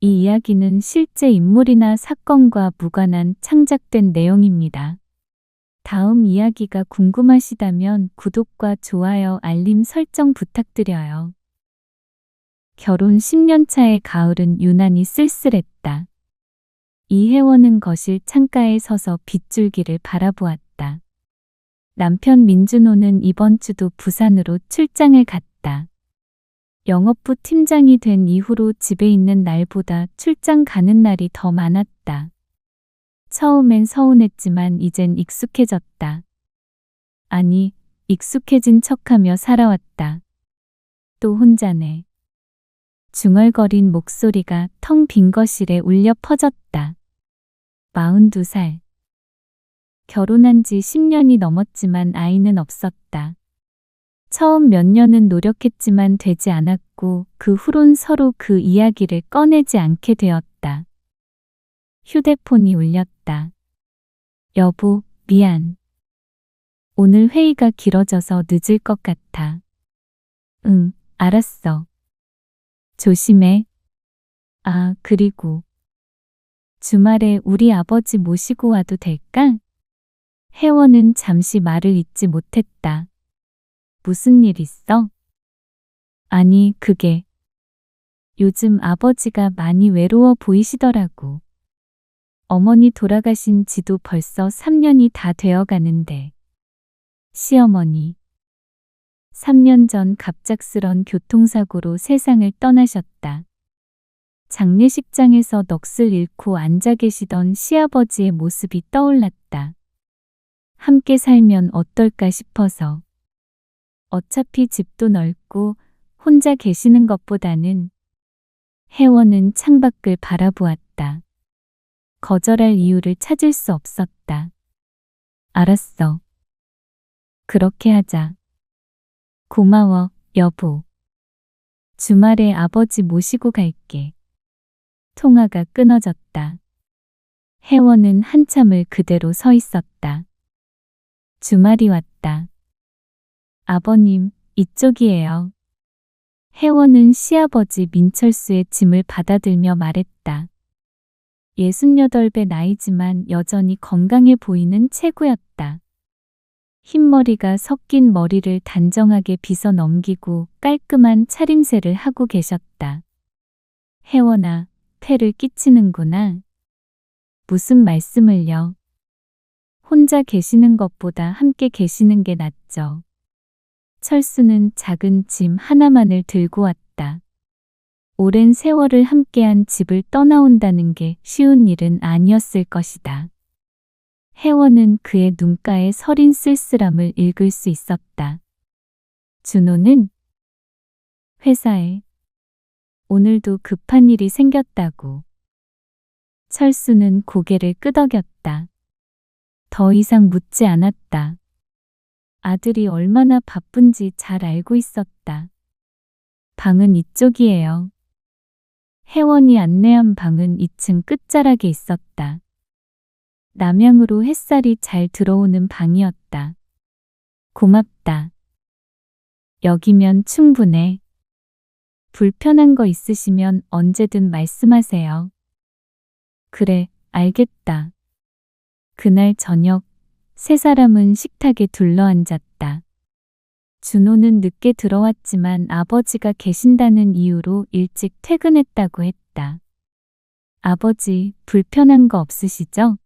이 이야기는 실제 인물이나 사건과 무관한 창작된 내용입니다. 다음 이야기가 궁금하시다면 구독과 좋아요, 알림 설정 부탁드려요. 결혼 10년 차의 가을은 유난히 쓸쓸했다. 이혜원은 거실 창가에 서서 빗줄기를 바라보았다. 남편 민준호는 이번 주도 부산으로 출장을 갔다. 영업부 팀장이 된 이후로 집에 있는 날보다 출장 가는 날이 더 많았다. 처음엔 서운했지만 이젠 익숙해졌다. 아니, 익숙해진 척하며 살아왔다. 또 혼자네. 중얼거린 목소리가 텅 빈 거실에 울려 퍼졌다. 42살. 결혼한 지 10년이 넘었지만 아이는 없었다. 처음 몇 년은 노력했지만 되지 않았고 그 후론 서로 그 이야기를 꺼내지 않게 되었다. 휴대폰이 울렸다. 여보, 미안. 오늘 회의가 길어져서 늦을 것 같아. 응, 알았어. 조심해. 아, 그리고 주말에 우리 아버지 모시고 와도 될까? 혜원은 잠시 말을 잇지 못했다. 무슨 일 있어? 아니, 그게 요즘 아버지가 많이 외로워 보이시더라고. 어머니 돌아가신 지도 벌써 3년이 다 되어 가는데. 시어머니. 3년 전 갑작스런 교통사고로 세상을 떠나셨다. 장례식장에서 넋을 잃고 앉아 계시던 시아버지의 모습이 떠올랐다. 함께 살면 어떨까 싶어서. 어차피 집도 넓고 혼자 계시는 것보다는. 혜원은 창밖을 바라보았다. 거절할 이유를 찾을 수 없었다. 알았어. 그렇게 하자. 고마워, 여보. 주말에 아버지 모시고 갈게. 통화가 끊어졌다. 혜원은 한참을 그대로 서 있었다. 주말이 왔다. 아버님, 이쪽이에요. 혜원은 시아버지 민철수의 짐을 받아들며 말했다. 68배 나이지만 여전히 건강해 보이는 체구였다. 흰머리가 섞인 머리를 단정하게 빗어 넘기고 깔끔한 차림새를 하고 계셨다. 혜원아, 폐를 끼치는구나. 무슨 말씀을요? 혼자 계시는 것보다 함께 계시는 게 낫죠. 철수는 작은 짐 하나만을 들고 왔다. 오랜 세월을 함께한 집을 떠나온다는 게 쉬운 일은 아니었을 것이다. 혜원은 그의 눈가에 서린 쓸쓸함을 읽을 수 있었다. 준호는 회사에 오늘도 급한 일이 생겼다고. 철수는 고개를 끄덕였다. 더 이상 묻지 않았다. 아들이 얼마나 바쁜지 잘 알고 있었다. 방은 이쪽이에요. 혜원이 안내한 방은 2층 끝자락에 있었다. 남향으로 햇살이 잘 들어오는 방이었다. 고맙다. 여기면 충분해. 불편한 거 있으시면 언제든 말씀하세요. 그래, 알겠다. 그날 저녁, 세 사람은 식탁에 둘러앉았다. 준호는 늦게 들어왔지만 아버지가 계신다는 이유로 일찍 퇴근했다고 했다. 아버지, 불편한 거 없으시죠?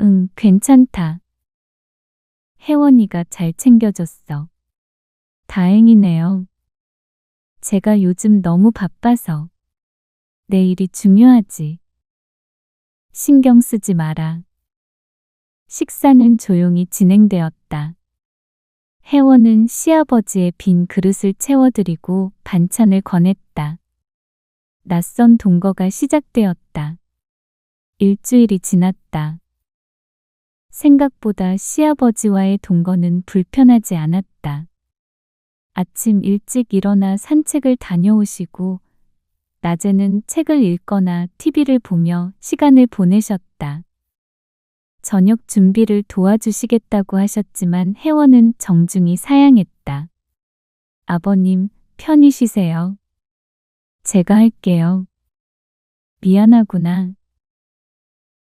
응, 괜찮다. 혜원이가 잘 챙겨줬어. 다행이네요. 제가 요즘 너무 바빠서. 내 일이 중요하지. 신경 쓰지 마라. 식사는 조용히 진행되었다. 혜원은 시아버지의 빈 그릇을 채워드리고 반찬을 건넸다. 낯선 동거가 시작되었다. 일주일이 지났다. 생각보다 시아버지와의 동거는 불편하지 않았다. 아침 일찍 일어나 산책을 다녀오시고 낮에는 책을 읽거나 TV를 보며 시간을 보내셨다. 저녁 준비를 도와주시겠다고 하셨지만 혜원은 정중히 사양했다. 아버님, 편히 쉬세요. 제가 할게요. 미안하구나.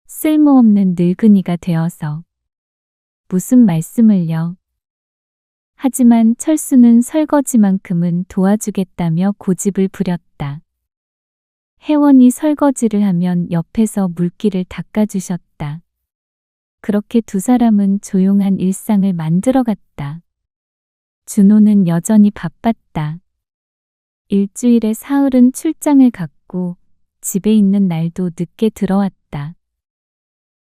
쓸모없는 늙은이가 되어서. 무슨 말씀을요. 하지만 철수는 설거지만큼은 도와주겠다며 고집을 부렸다. 혜원이 설거지를 하면 옆에서 물기를 닦아주셨다. 그렇게 두 사람은 조용한 일상을 만들어갔다. 준호는 여전히 바빴다. 일주일에 사흘은 출장을 갔고 집에 있는 날도 늦게 들어왔다.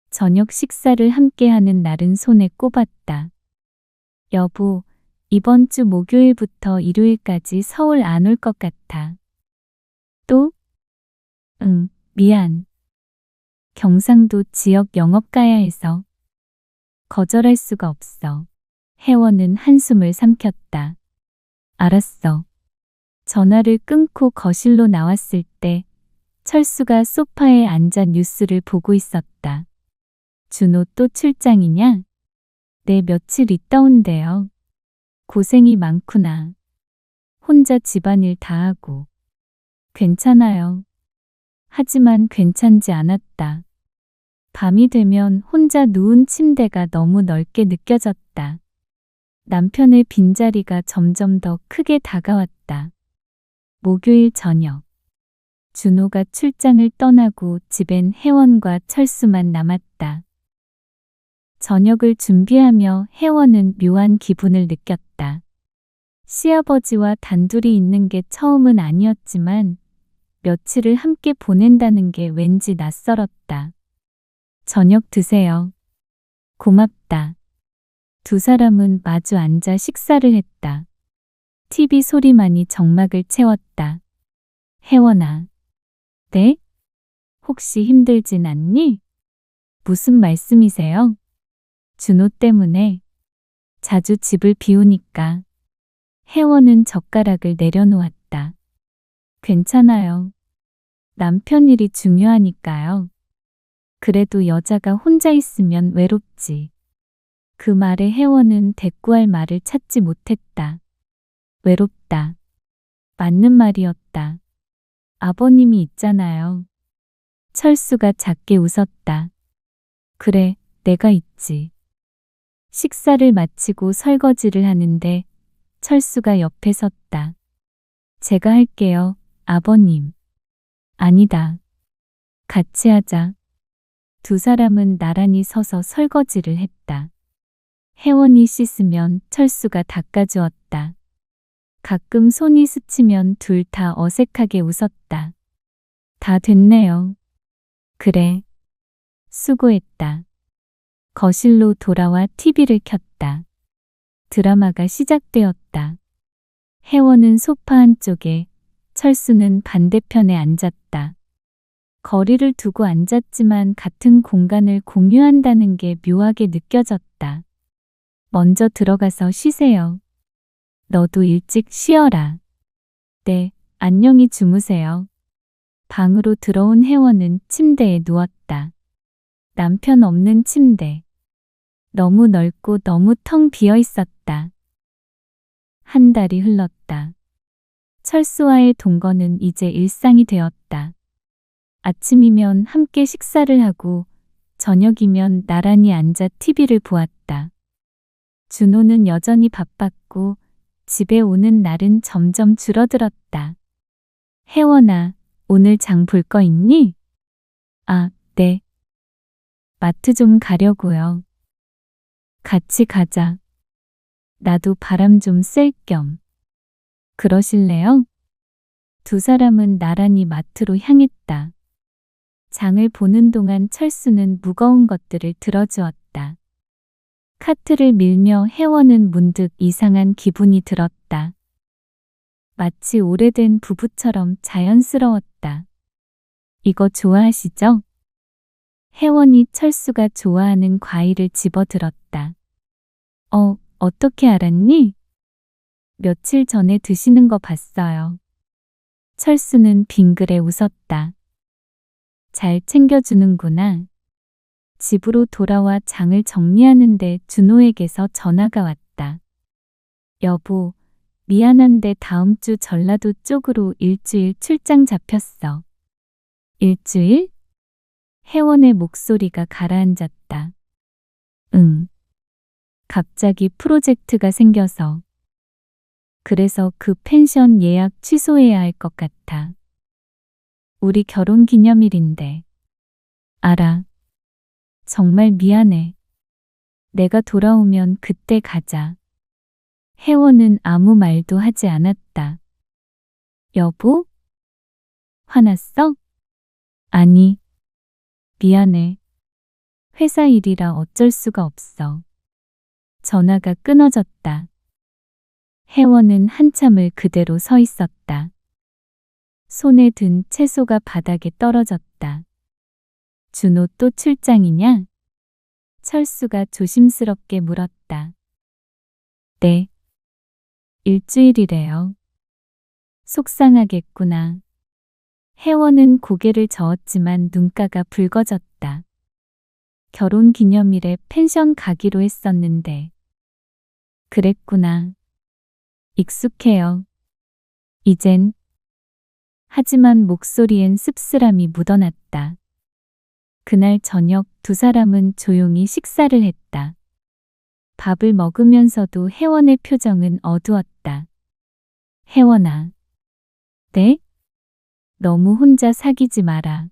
저녁 식사를 함께하는 날은 손에 꼽았다. 여보, 이번 주 목요일부터 일요일까지 서울 안 올 것 같아. 또? 응, 미안. 경상도 지역 영업 가야 해서. 거절할 수가 없어. 혜원은 한숨을 삼켰다. 알았어. 전화를 끊고 거실로 나왔을 때 철수가 소파에 앉아 뉴스를 보고 있었다. 준호 또 출장이냐? 네, 며칠 있다 온대요. 고생이 많구나. 혼자 집안일 다 하고. 괜찮아요. 하지만 괜찮지 않았다. 밤이 되면 혼자 누운 침대가 너무 넓게 느껴졌다. 남편의 빈자리가 점점 더 크게 다가왔다. 목요일 저녁. 준호가 출장을 떠나고 집엔 혜원과 철수만 남았다. 저녁을 준비하며 혜원은 묘한 기분을 느꼈다. 시아버지와 단둘이 있는 게 처음은 아니었지만 며칠을 함께 보낸다는 게 왠지 낯설었다. 저녁 드세요. 고맙다. 두 사람은 마주 앉아 식사를 했다. TV 소리만이 정막을 채웠다. 혜원아. 네? 혹시 힘들진 않니? 무슨 말씀이세요? 준호 때문에. 자주 집을 비우니까. 혜원은 젓가락을 내려놓았다. 괜찮아요. 남편 일이 중요하니까요. 그래도 여자가 혼자 있으면 외롭지. 그 말에 혜원은 대꾸할 말을 찾지 못했다. 외롭다. 맞는 말이었다. 아버님이 있잖아요. 철수가 작게 웃었다. 그래, 내가 있지. 식사를 마치고 설거지를 하는데 철수가 옆에 섰다. 제가 할게요, 아버님. 아니다. 같이 하자. 두 사람은 나란히 서서 설거지를 했다. 혜원이 씻으면 철수가 닦아주었다. 가끔 손이 스치면 둘 다 어색하게 웃었다. 다 됐네요. 그래. 수고했다. 거실로 돌아와 TV를 켰다. 드라마가 시작되었다. 혜원은 소파 한쪽에, 철수는 반대편에 앉았다. 거리를 두고 앉았지만 같은 공간을 공유한다는 게 묘하게 느껴졌다. 먼저 들어가서 쉬세요. 너도 일찍 쉬어라. 네, 안녕히 주무세요. 방으로 들어온 혜원은 침대에 누웠다. 남편 없는 침대. 너무 넓고 너무 텅 비어 있었다. 한 달이 흘렀다. 철수와의 동거는 이제 일상이 되었다. 아침이면 함께 식사를 하고 저녁이면 나란히 앉아 TV를 보았다. 준호는 여전히 바빴고 집에 오는 날은 점점 줄어들었다. 혜원아, 오늘 장 볼 거 있니? 아, 네. 마트 좀 가려고요. 같이 가자. 나도 바람 좀 쐴 겸. 그러실래요? 두 사람은 나란히 마트로 향했다. 장을 보는 동안 철수는 무거운 것들을 들어주었다. 카트를 밀며 혜원은 문득 이상한 기분이 들었다. 마치 오래된 부부처럼 자연스러웠다. 이거 좋아하시죠? 혜원이 철수가 좋아하는 과일을 집어들었다. 어떻게 알았니? 며칠 전에 드시는 거 봤어요. 철수는 빙그레 웃었다. 잘 챙겨주는구나. 집으로 돌아와 장을 정리하는데 준호에게서 전화가 왔다. 여보, 미안한데 다음 주 전라도 쪽으로 일주일 출장 잡혔어. 일주일? 혜원의 목소리가 가라앉았다. 응. 갑자기 프로젝트가 생겨서. 그래서 그 펜션 예약 취소해야 할 것 같아. 우리 결혼 기념일인데. 알아. 정말 미안해. 내가 돌아오면 그때 가자. 혜원은 아무 말도 하지 않았다. 여보? 화났어? 아니. 미안해. 회사 일이라 어쩔 수가 없어. 전화가 끊어졌다. 혜원은 한참을 그대로 서 있었다. 손에 든 채소가 바닥에 떨어졌다. 준호 또 출장이냐? 철수가 조심스럽게 물었다. 네. 일주일이래요. 속상하겠구나. 혜원은 고개를 저었지만 눈가가 붉어졌다. 결혼 기념일에 펜션 가기로 했었는데. 그랬구나. 익숙해요. 이젠. 하지만 목소리엔 씁쓸함이 묻어났다. 그날 저녁 두 사람은 조용히 식사를 했다. 밥을 먹으면서도 혜원의 표정은 어두웠다. 혜원아. 네? 너무 혼자 사귀지 마라.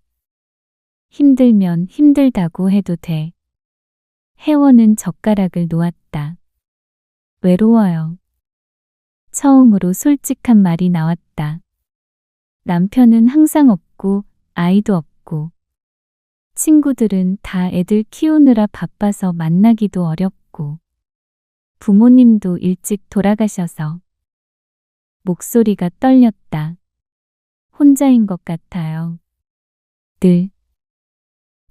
힘들면 힘들다고 해도 돼. 혜원은 젓가락을 놓았다. 외로워요. 처음으로 솔직한 말이 나왔다. 남편은 항상 없고 아이도 없고 친구들은 다 애들 키우느라 바빠서 만나기도 어렵고 부모님도 일찍 돌아가셔서 목소리가 떨렸다. 혼자인 것 같아요. 늘.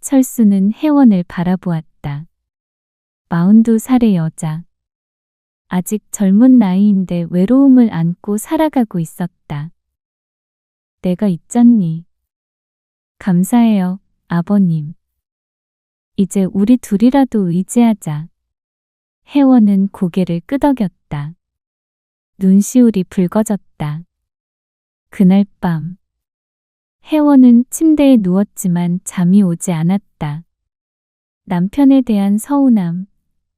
철수는 혜원을 바라보았다. 42살의 여자. 아직 젊은 나이인데 외로움을 안고 살아가고 있었다. 내가 있잖니. 감사해요, 아버님. 이제 우리 둘이라도 의지하자. 혜원은 고개를 끄덕였다. 눈시울이 붉어졌다. 그날 밤. 혜원은 침대에 누웠지만 잠이 오지 않았다. 남편에 대한 서운함,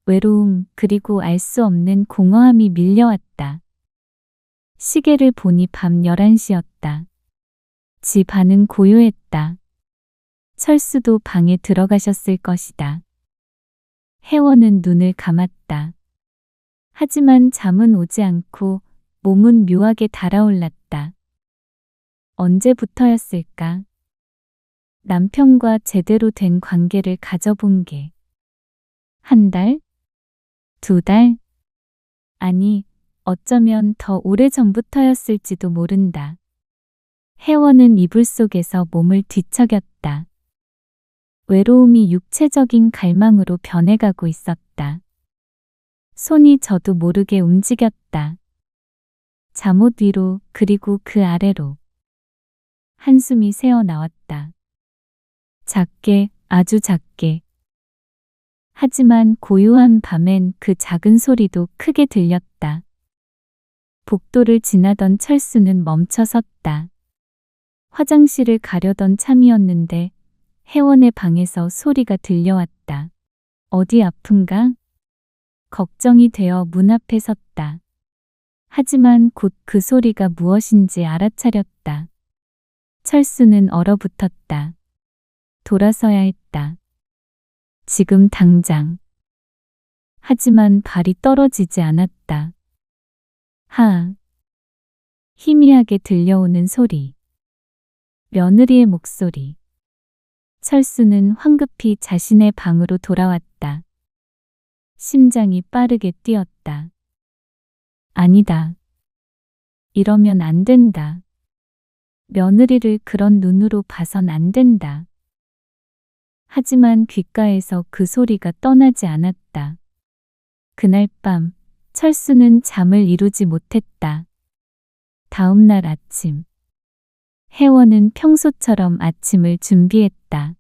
외로움, 그리고 알 수 없는 공허함이 밀려왔다. 시계를 보니 밤 11시였다. 집 안은 고요했다. 철수도 방에 들어가셨을 것이다. 혜원은 눈을 감았다. 하지만 잠은 오지 않고 몸은 묘하게 달아올랐다. 언제부터였을까? 남편과 제대로 된 관계를 가져본 게. 한 달? 두 달? 아니, 어쩌면 더 오래전부터였을지도 모른다. 혜원은 이불 속에서 몸을 뒤척였다. 외로움이 육체적인 갈망으로 변해가고 있었다. 손이 저도 모르게 움직였다. 잠옷 위로 그리고 그 아래로. 한숨이 새어나왔다. 작게, 아주 작게. 하지만 고요한 밤엔 그 작은 소리도 크게 들렸다. 복도를 지나던 철수는 멈춰섰다. 화장실을 가려던 참이었는데 혜원의 방에서 소리가 들려왔다. 어디 아픈가? 걱정이 되어 문 앞에 섰다. 하지만 곧 그 소리가 무엇인지 알아차렸다. 철수는 얼어붙었다. 돌아서야 했다. 지금 당장. 하지만 발이 떨어지지 않았다. 희미하게 들려오는 소리. 며느리의 목소리. 철수는 황급히 자신의 방으로 돌아왔다. 심장이 빠르게 뛰었다. 아니다. 이러면 안 된다. 며느리를 그런 눈으로 봐선 안 된다. 하지만 귓가에서 그 소리가 떠나지 않았다. 그날 밤 철수는 잠을 이루지 못했다. 다음 날 아침. 혜원은 평소처럼 아침을 준비했다.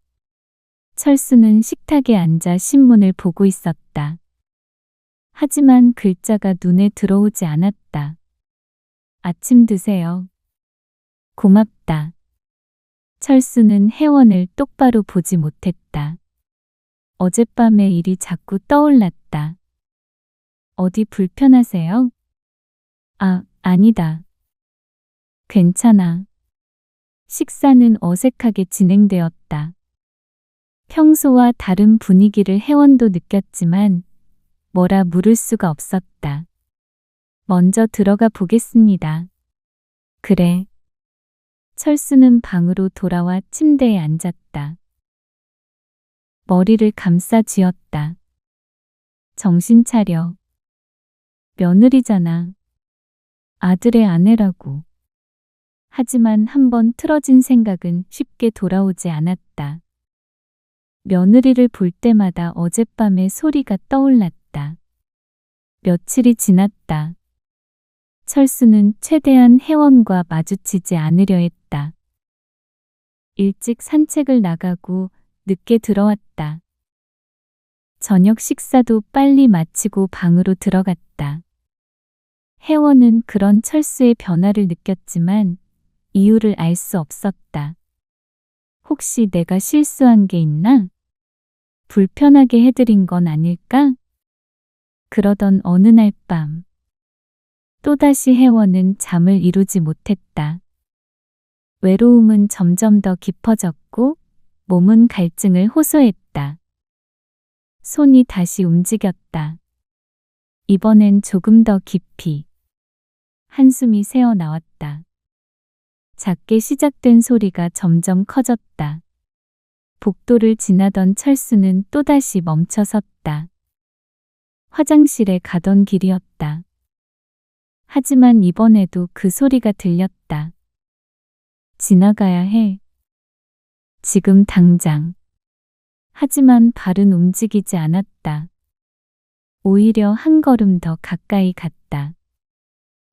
철수는 식탁에 앉아 신문을 보고 있었다. 하지만 글자가 눈에 들어오지 않았다. 아침 드세요. 고맙다. 철수는 혜원을 똑바로 보지 못했다. 어젯밤의 일이 자꾸 떠올랐다. 어디 불편하세요? 아니다. 괜찮아. 식사는 어색하게 진행되었다. 평소와 다른 분위기를 혜원도 느꼈지만 뭐라 물을 수가 없었다. 먼저 들어가 보겠습니다. 그래. 철수는 방으로 돌아와 침대에 앉았다. 머리를 감싸 쥐었다. 정신 차려. 며느리잖아. 아들의 아내라고. 하지만 한번 틀어진 생각은 쉽게 돌아오지 않았다. 며느리를 볼 때마다 어젯밤의 소리가 떠올랐다. 며칠이 지났다. 철수는 최대한 혜원과 마주치지 않으려 했다. 일찍 산책을 나가고 늦게 들어왔다. 저녁 식사도 빨리 마치고 방으로 들어갔다. 혜원은 그런 철수의 변화를 느꼈지만 이유를 알 수 없었다. 혹시 내가 실수한 게 있나? 불편하게 해드린 건 아닐까? 그러던 어느 날 밤, 또다시 혜원은 잠을 이루지 못했다. 외로움은 점점 더 깊어졌고 몸은 갈증을 호소했다. 손이 다시 움직였다. 이번엔 조금 더 깊이. 한숨이 새어나왔다. 작게 시작된 소리가 점점 커졌다. 복도를 지나던 철수는 또다시 멈춰섰다. 화장실에 가던 길이었다. 하지만 이번에도 그 소리가 들렸다. 지나가야 해. 지금 당장. 하지만 발은 움직이지 않았다. 오히려 한 걸음 더 가까이 갔다.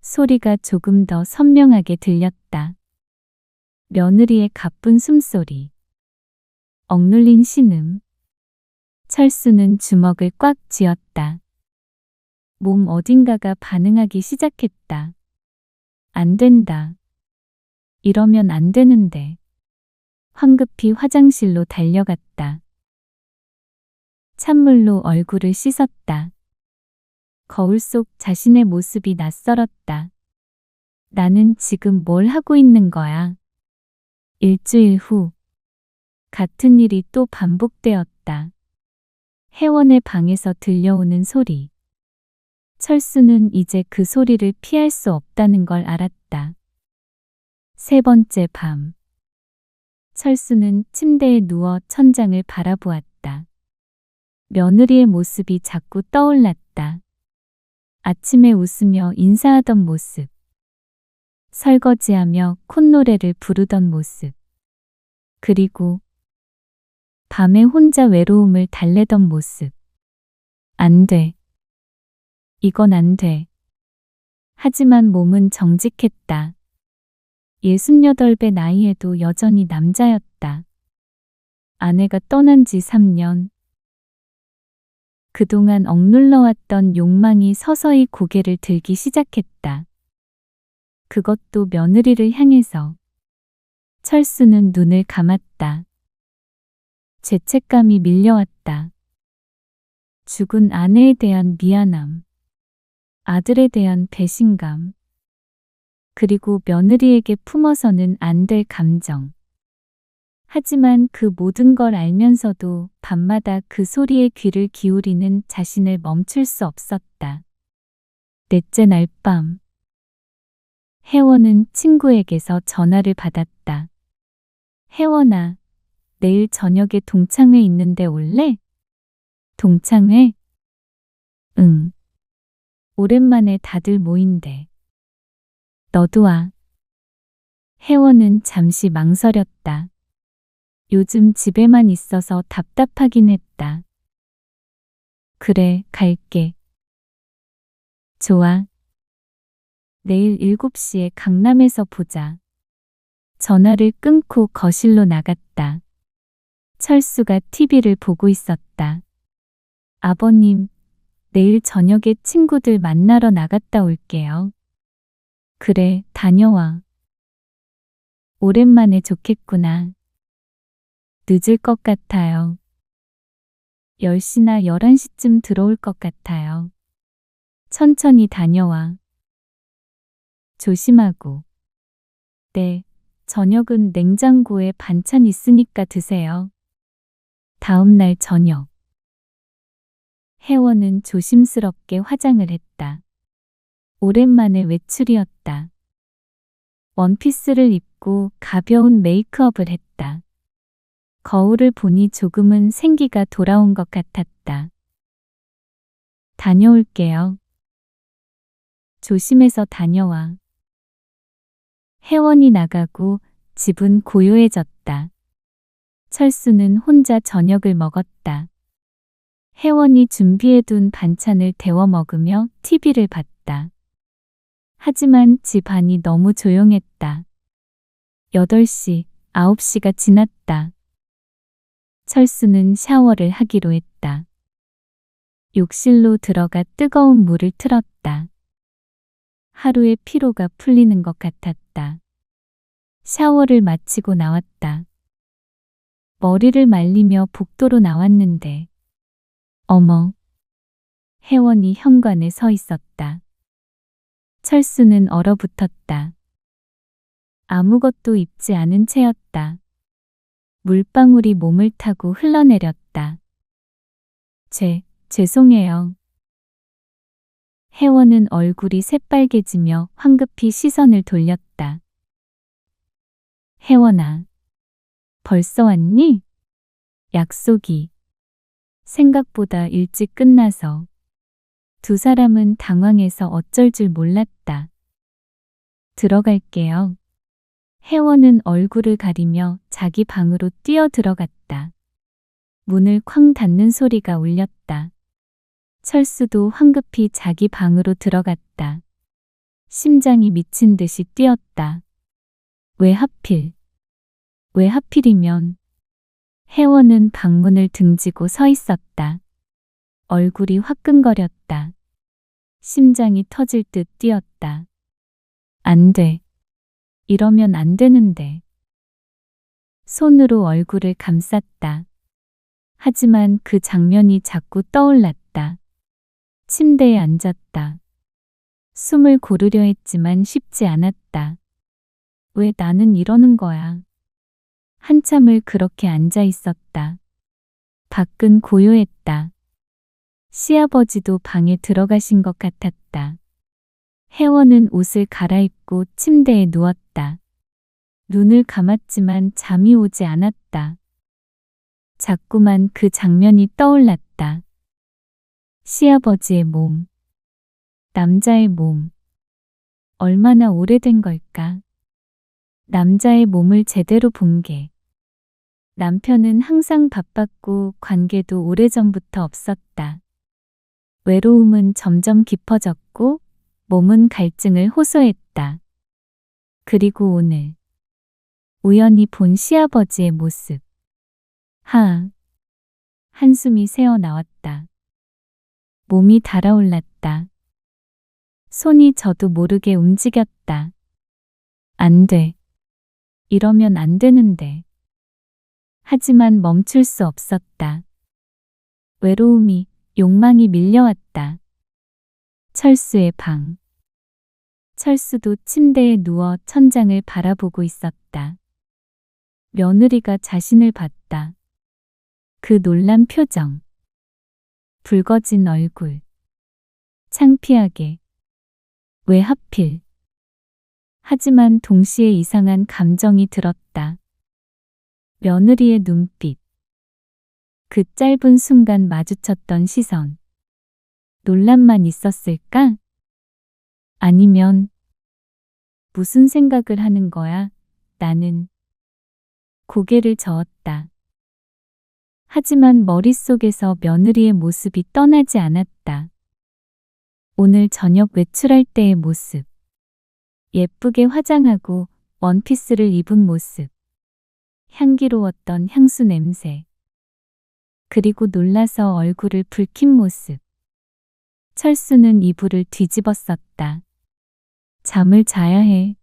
소리가 조금 더 선명하게 들렸다. 며느리의 가쁜 숨소리. 억눌린 신음. 철수는 주먹을 꽉 쥐었다. 몸 어딘가가 반응하기 시작했다. 안 된다. 이러면 안 되는데. 황급히 화장실로 달려갔다. 찬물로 얼굴을 씻었다. 거울 속 자신의 모습이 낯설었다. 나는 지금 뭘 하고 있는 거야? 일주일 후, 같은 일이 또 반복되었다. 혜원의 방에서 들려오는 소리. 철수는 이제 그 소리를 피할 수 없다는 걸 알았다. 세 번째 밤. 철수는 침대에 누워 천장을 바라보았다. 며느리의 모습이 자꾸 떠올랐다. 아침에 웃으며 인사하던 모습. 설거지하며 콧노래를 부르던 모습. 그리고 밤에 혼자 외로움을 달래던 모습. 안 돼. 이건 안 돼. 하지만 몸은 정직했다. 68배 나이에도 여전히 남자였다. 아내가 떠난 지 3년. 그동안 억눌러왔던 욕망이 서서히 고개를 들기 시작했다. 그것도 며느리를 향해서. 철수는 눈을 감았다. 죄책감이 밀려왔다. 죽은 아내에 대한 미안함. 아들에 대한 배신감. 그리고 며느리에게 품어서는 안 될 감정. 하지만 그 모든 걸 알면서도 밤마다 그 소리에 귀를 기울이는 자신을 멈출 수 없었다. 넷째 날 밤. 혜원은 친구에게서 전화를 받았다. 혜원아, 내일 저녁에 동창회 있는데 올래? 동창회? 응. 오랜만에 다들 모인대. 너도 와. 혜원은 잠시 망설였다. 요즘 집에만 있어서 답답하긴 했다. 그래, 갈게. 좋아. 내일 7시에 강남에서 보자. 전화를 끊고 거실로 나갔다. 철수가 TV를 보고 있었다. 아버님, 내일 저녁에 친구들 만나러 나갔다 올게요. 그래, 다녀와. 오랜만에 좋겠구나. 늦을 것 같아요. 10시나 11시쯤 들어올 것 같아요. 천천히 다녀와. 조심하고. 네, 저녁은 냉장고에 반찬 있으니까 드세요. 다음 날 저녁. 혜원은 조심스럽게 화장을 했다. 오랜만에 외출이었다. 원피스를 입고 가벼운 메이크업을 했다. 거울을 보니 조금은 생기가 돌아온 것 같았다. 다녀올게요. 조심해서 다녀와. 혜원이 나가고 집은 고요해졌다. 철수는 혼자 저녁을 먹었다. 혜원이 준비해둔 반찬을 데워 먹으며 TV를 봤다. 하지만 집 안이 너무 조용했다. 8시, 9시가 지났다. 철수는 샤워를 하기로 했다. 욕실로 들어가 뜨거운 물을 틀었다. 하루의 피로가 풀리는 것 같았다. 샤워를 마치고 나왔다. 머리를 말리며 복도로 나왔는데 어머, 혜원이 현관에 서 있었다. 철수는 얼어붙었다. 아무것도 입지 않은 채였다. 물방울이 몸을 타고 흘러내렸다. 죄송해요. 혜원은 얼굴이 새빨개지며 황급히 시선을 돌렸다. 혜원아, 벌써 왔니? 약속이 생각보다 일찍 끝나서 두 사람은 당황해서 어쩔 줄 몰랐다. 들어갈게요. 혜원은 얼굴을 가리며 자기 방으로 뛰어 들어갔다. 문을 쾅 닫는 소리가 울렸다. 철수도 황급히 자기 방으로 들어갔다. 심장이 미친 듯이 뛰었다. 왜 하필이면. 혜원은 방문을 등지고 서 있었다. 얼굴이 화끈거렸다. 심장이 터질 듯 뛰었다. 안 돼. 이러면 안 되는데. 손으로 얼굴을 감쌌다. 하지만 그 장면이 자꾸 떠올랐다. 침대에 앉았다. 숨을 고르려 했지만 쉽지 않았다. 왜 나는 이러는 거야? 한참을 그렇게 앉아 있었다. 밖은 고요했다. 시아버지도 방에 들어가신 것 같았다. 혜원은 옷을 갈아입고 침대에 누웠다. 눈을 감았지만 잠이 오지 않았다. 자꾸만 그 장면이 떠올랐다. 시아버지의 몸, 남자의 몸. 얼마나 오래된 걸까? 남자의 몸을 제대로 본 게. 남편은 항상 바빴고 관계도 오래전부터 없었다. 외로움은 점점 깊어졌고 몸은 갈증을 호소했다. 그리고 오늘 우연히 본 시아버지의 모습. 한숨이 새어 나왔다. 몸이 달아올랐다. 손이 저도 모르게 움직였다. 안 돼. 이러면 안 되는데. 하지만 멈출 수 없었다. 외로움이, 욕망이 밀려왔다. 철수의 방. 철수도 침대에 누워 천장을 바라보고 있었다. 며느리가 자신을 봤다. 그 놀란 표정. 붉어진 얼굴. 창피하게. 왜 하필. 하지만 동시에 이상한 감정이 들었다. 며느리의 눈빛. 그 짧은 순간 마주쳤던 시선. 논란만 있었을까? 아니면 무슨 생각을 하는 거야? 나는. 고개를 저었다. 하지만 머릿속에서 며느리의 모습이 떠나지 않았다. 오늘 저녁 외출할 때의 모습. 예쁘게 화장하고 원피스를 입은 모습. 향기로웠던 향수 냄새. 그리고 놀라서 얼굴을 붉힌 모습. 철수는 이불을 뒤집었었다. 잠을 자야 해.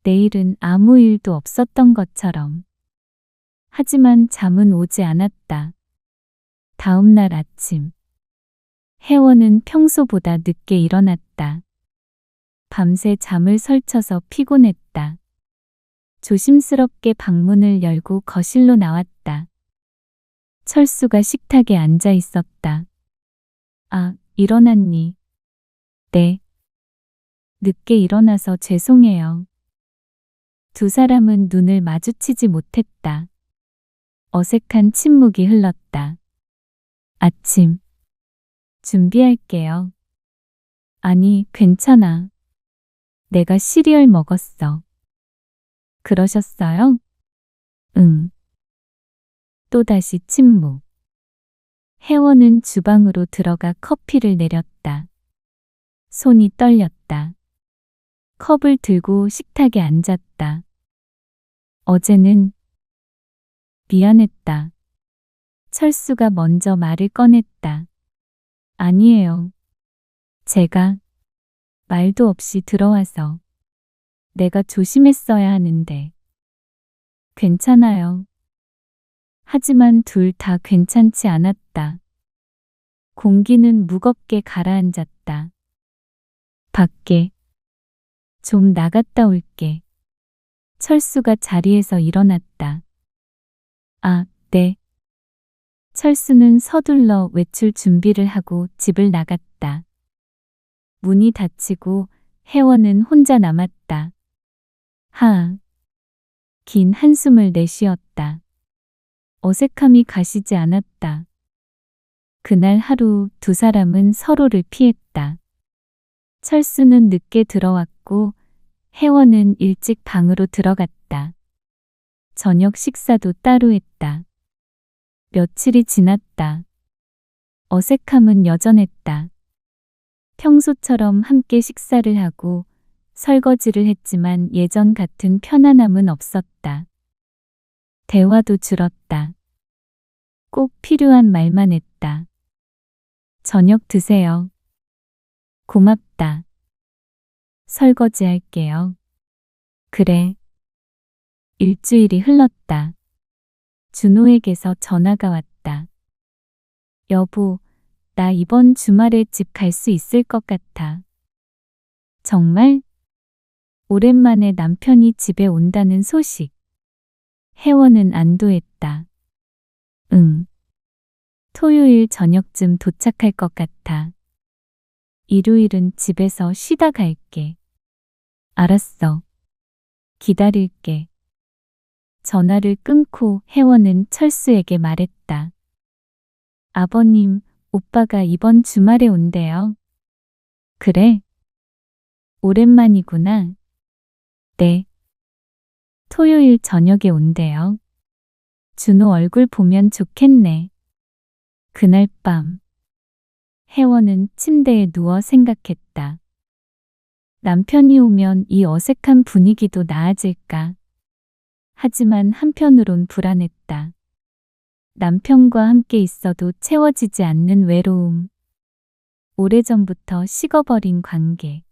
내일은 아무 일도 없었던 것처럼. 하지만 잠은 오지 않았다. 다음 날 아침. 혜원은 평소보다 늦게 일어났다. 밤새 잠을 설쳐서 피곤했다. 조심스럽게 방문을 열고 거실로 나왔다. 철수가 식탁에 앉아 있었다. 아, 일어났니? 네. 늦게 일어나서 죄송해요. 두 사람은 눈을 마주치지 못했다. 어색한 침묵이 흘렀다. 아침. 준비할게요. 아니, 괜찮아. 내가 시리얼 먹었어. 그러셨어요? 응. 또다시 침묵. 혜원은 주방으로 들어가 커피를 내렸다. 손이 떨렸다. 컵을 들고 식탁에 앉았다. 어제는 미안했다. 철수가 먼저 말을 꺼냈다. 아니에요. 제가 말도 없이 들어와서 내가 조심했어야 하는데. 괜찮아요. 하지만 둘 다 괜찮지 않았다. 공기는 무겁게 가라앉았다. 밖에. 좀 나갔다 올게. 철수가 자리에서 일어났다. 아, 네. 철수는 서둘러 외출 준비를 하고 집을 나갔다. 문이 닫히고 혜원은 혼자 남았다. 긴 한숨을 내쉬었다. 어색함이 가시지 않았다. 그날 하루 두 사람은 서로를 피했다. 철수는 늦게 들어왔고 혜원은 일찍 방으로 들어갔다. 저녁 식사도 따로 했다. 며칠이 지났다. 어색함은 여전했다. 평소처럼 함께 식사를 하고 설거지를 했지만 예전 같은 편안함은 없었다. 대화도 줄었다. 꼭 필요한 말만 했다. 저녁 드세요. 고맙다. 설거지 할게요. 그래. 일주일이 흘렀다. 준호에게서 전화가 왔다. 여보, 나 이번 주말에 집 갈 수 있을 것 같아. 정말? 오랜만에 남편이 집에 온다는 소식. 혜원은 안도했다. 응. 토요일 저녁쯤 도착할 것 같아. 일요일은 집에서 쉬다 갈게. 알았어. 기다릴게. 전화를 끊고 혜원은 철수에게 말했다. 아버님, 오빠가 이번 주말에 온대요. 그래? 오랜만이구나. 네. 토요일 저녁에 온대요. 준호 얼굴 보면 좋겠네. 그날 밤. 혜원은 침대에 누워 생각했다. 남편이 오면 이 어색한 분위기도 나아질까? 하지만 한편으론 불안했다. 남편과 함께 있어도 채워지지 않는 외로움. 오래전부터 식어버린 관계.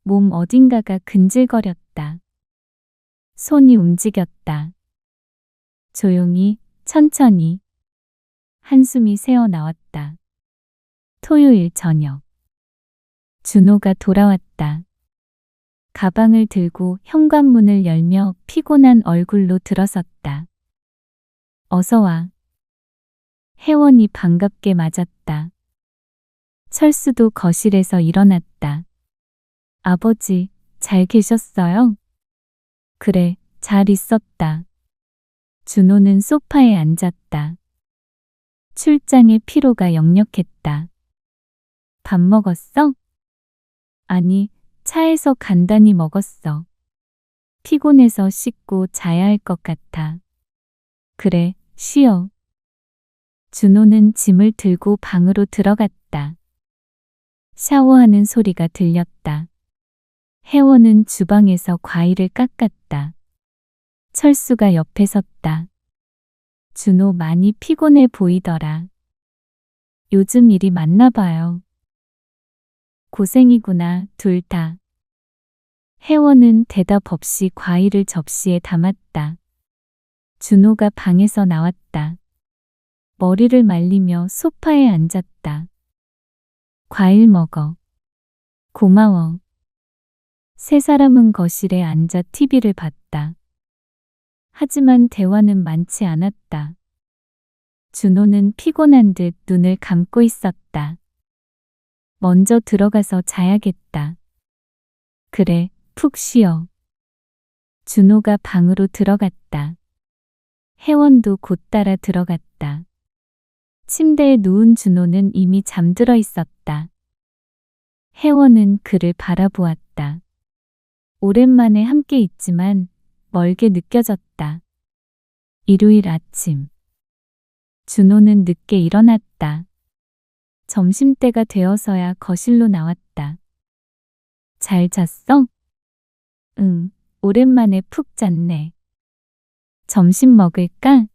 몸 어딘가가 근질거렸다. 손이 움직였다. 조용히, 천천히. 한숨이 새어나왔다. 토요일 저녁. 준호가 돌아왔다. 가방을 들고 현관문을 열며 피곤한 얼굴로 들어섰다. 어서 와. 혜원이 반갑게 맞았다. 철수도 거실에서 일어났다. 아버지, 잘 계셨어요? 그래, 잘 있었다. 준호는 소파에 앉았다. 출장의 피로가 역력했다. 밥 먹었어? 아니, 차에서 간단히 먹었어. 피곤해서 씻고 자야 할 것 같아. 그래, 쉬어. 준호는 짐을 들고 방으로 들어갔다. 샤워하는 소리가 들렸다. 혜원은 주방에서 과일을 깎았다. 철수가 옆에 섰다. 준호 많이 피곤해 보이더라. 요즘 일이 많나 봐요. 고생이구나, 둘 다. 혜원은 대답 없이 과일을 접시에 담았다. 준호가 방에서 나왔다. 머리를 말리며 소파에 앉았다. 과일 먹어. 고마워. 세 사람은 거실에 앉아 TV를 봤다. 하지만 대화는 많지 않았다. 준호는 피곤한 듯 눈을 감고 있었다. 먼저 들어가서 자야겠다. 그래, 푹 쉬어. 준호가 방으로 들어갔다. 혜원도 곧 따라 들어갔다. 침대에 누운 준호는 이미 잠들어 있었다. 혜원은 그를 바라보았다. 오랜만에 함께 있지만 멀게 느껴졌다. 일요일 아침. 준호는 늦게 일어났다. 점심때가 되어서야 거실로 나왔다. 잘 잤어? 응, 오랜만에 푹 잤네. 점심 먹을까?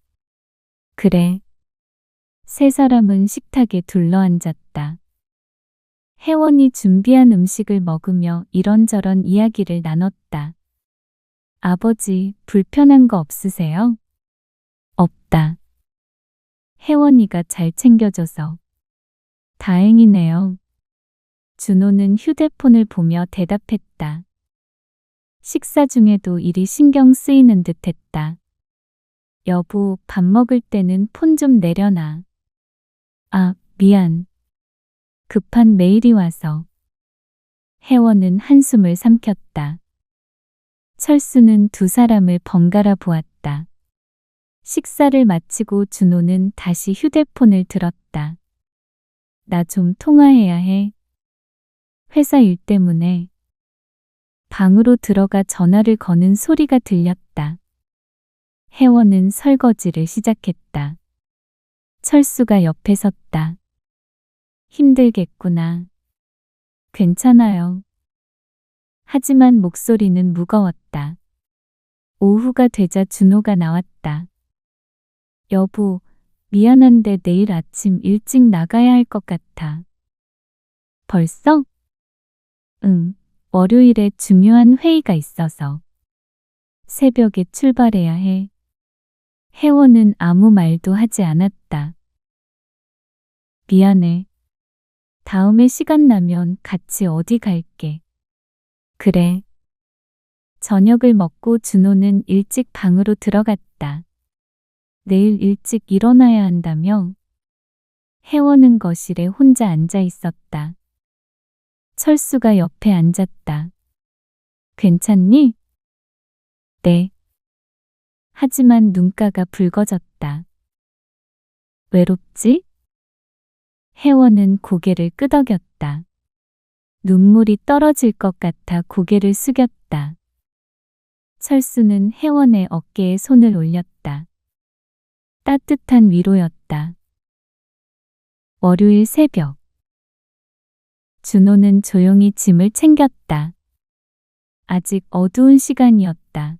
그래. 세 사람은 식탁에 둘러앉았다. 혜원이 준비한 음식을 먹으며 이런저런 이야기를 나눴다. 아버지, 불편한 거 없으세요? 없다. 혜원이가 잘 챙겨줘서. 다행이네요. 준호는 휴대폰을 보며 대답했다. 식사 중에도 일이 신경 쓰이는 듯 했다. 여보, 밥 먹을 때는 폰 좀 내려놔. 아, 미안. 급한 메일이 와서. 혜원은 한숨을 삼켰다. 철수는 두 사람을 번갈아 보았다. 식사를 마치고 준호는 다시 휴대폰을 들었다. 나 좀 통화해야 해. 회사 일 때문에. 방으로 들어가 전화를 거는 소리가 들렸다. 혜원은 설거지를 시작했다. 철수가 옆에 섰다. 힘들겠구나. 괜찮아요. 하지만 목소리는 무거웠다. 오후가 되자 준호가 나왔다. 여보, 미안한데 내일 아침 일찍 나가야 할 것 같아. 벌써? 응, 월요일에 중요한 회의가 있어서. 새벽에 출발해야 해. 혜원은 아무 말도 하지 않았다. 미안해. 다음에 시간 나면 같이 어디 갈게. 그래. 저녁을 먹고 준호는 일찍 방으로 들어갔다. 내일 일찍 일어나야 한다며? 혜원은 거실에 혼자 앉아 있었다. 철수가 옆에 앉았다. 괜찮니? 네. 하지만 눈가가 붉어졌다. 외롭지? 혜원은 고개를 끄덕였다. 눈물이 떨어질 것 같아 고개를 숙였다. 철수는 혜원의 어깨에 손을 올렸다. 따뜻한 위로였다. 월요일 새벽. 준호는 조용히 짐을 챙겼다. 아직 어두운 시간이었다.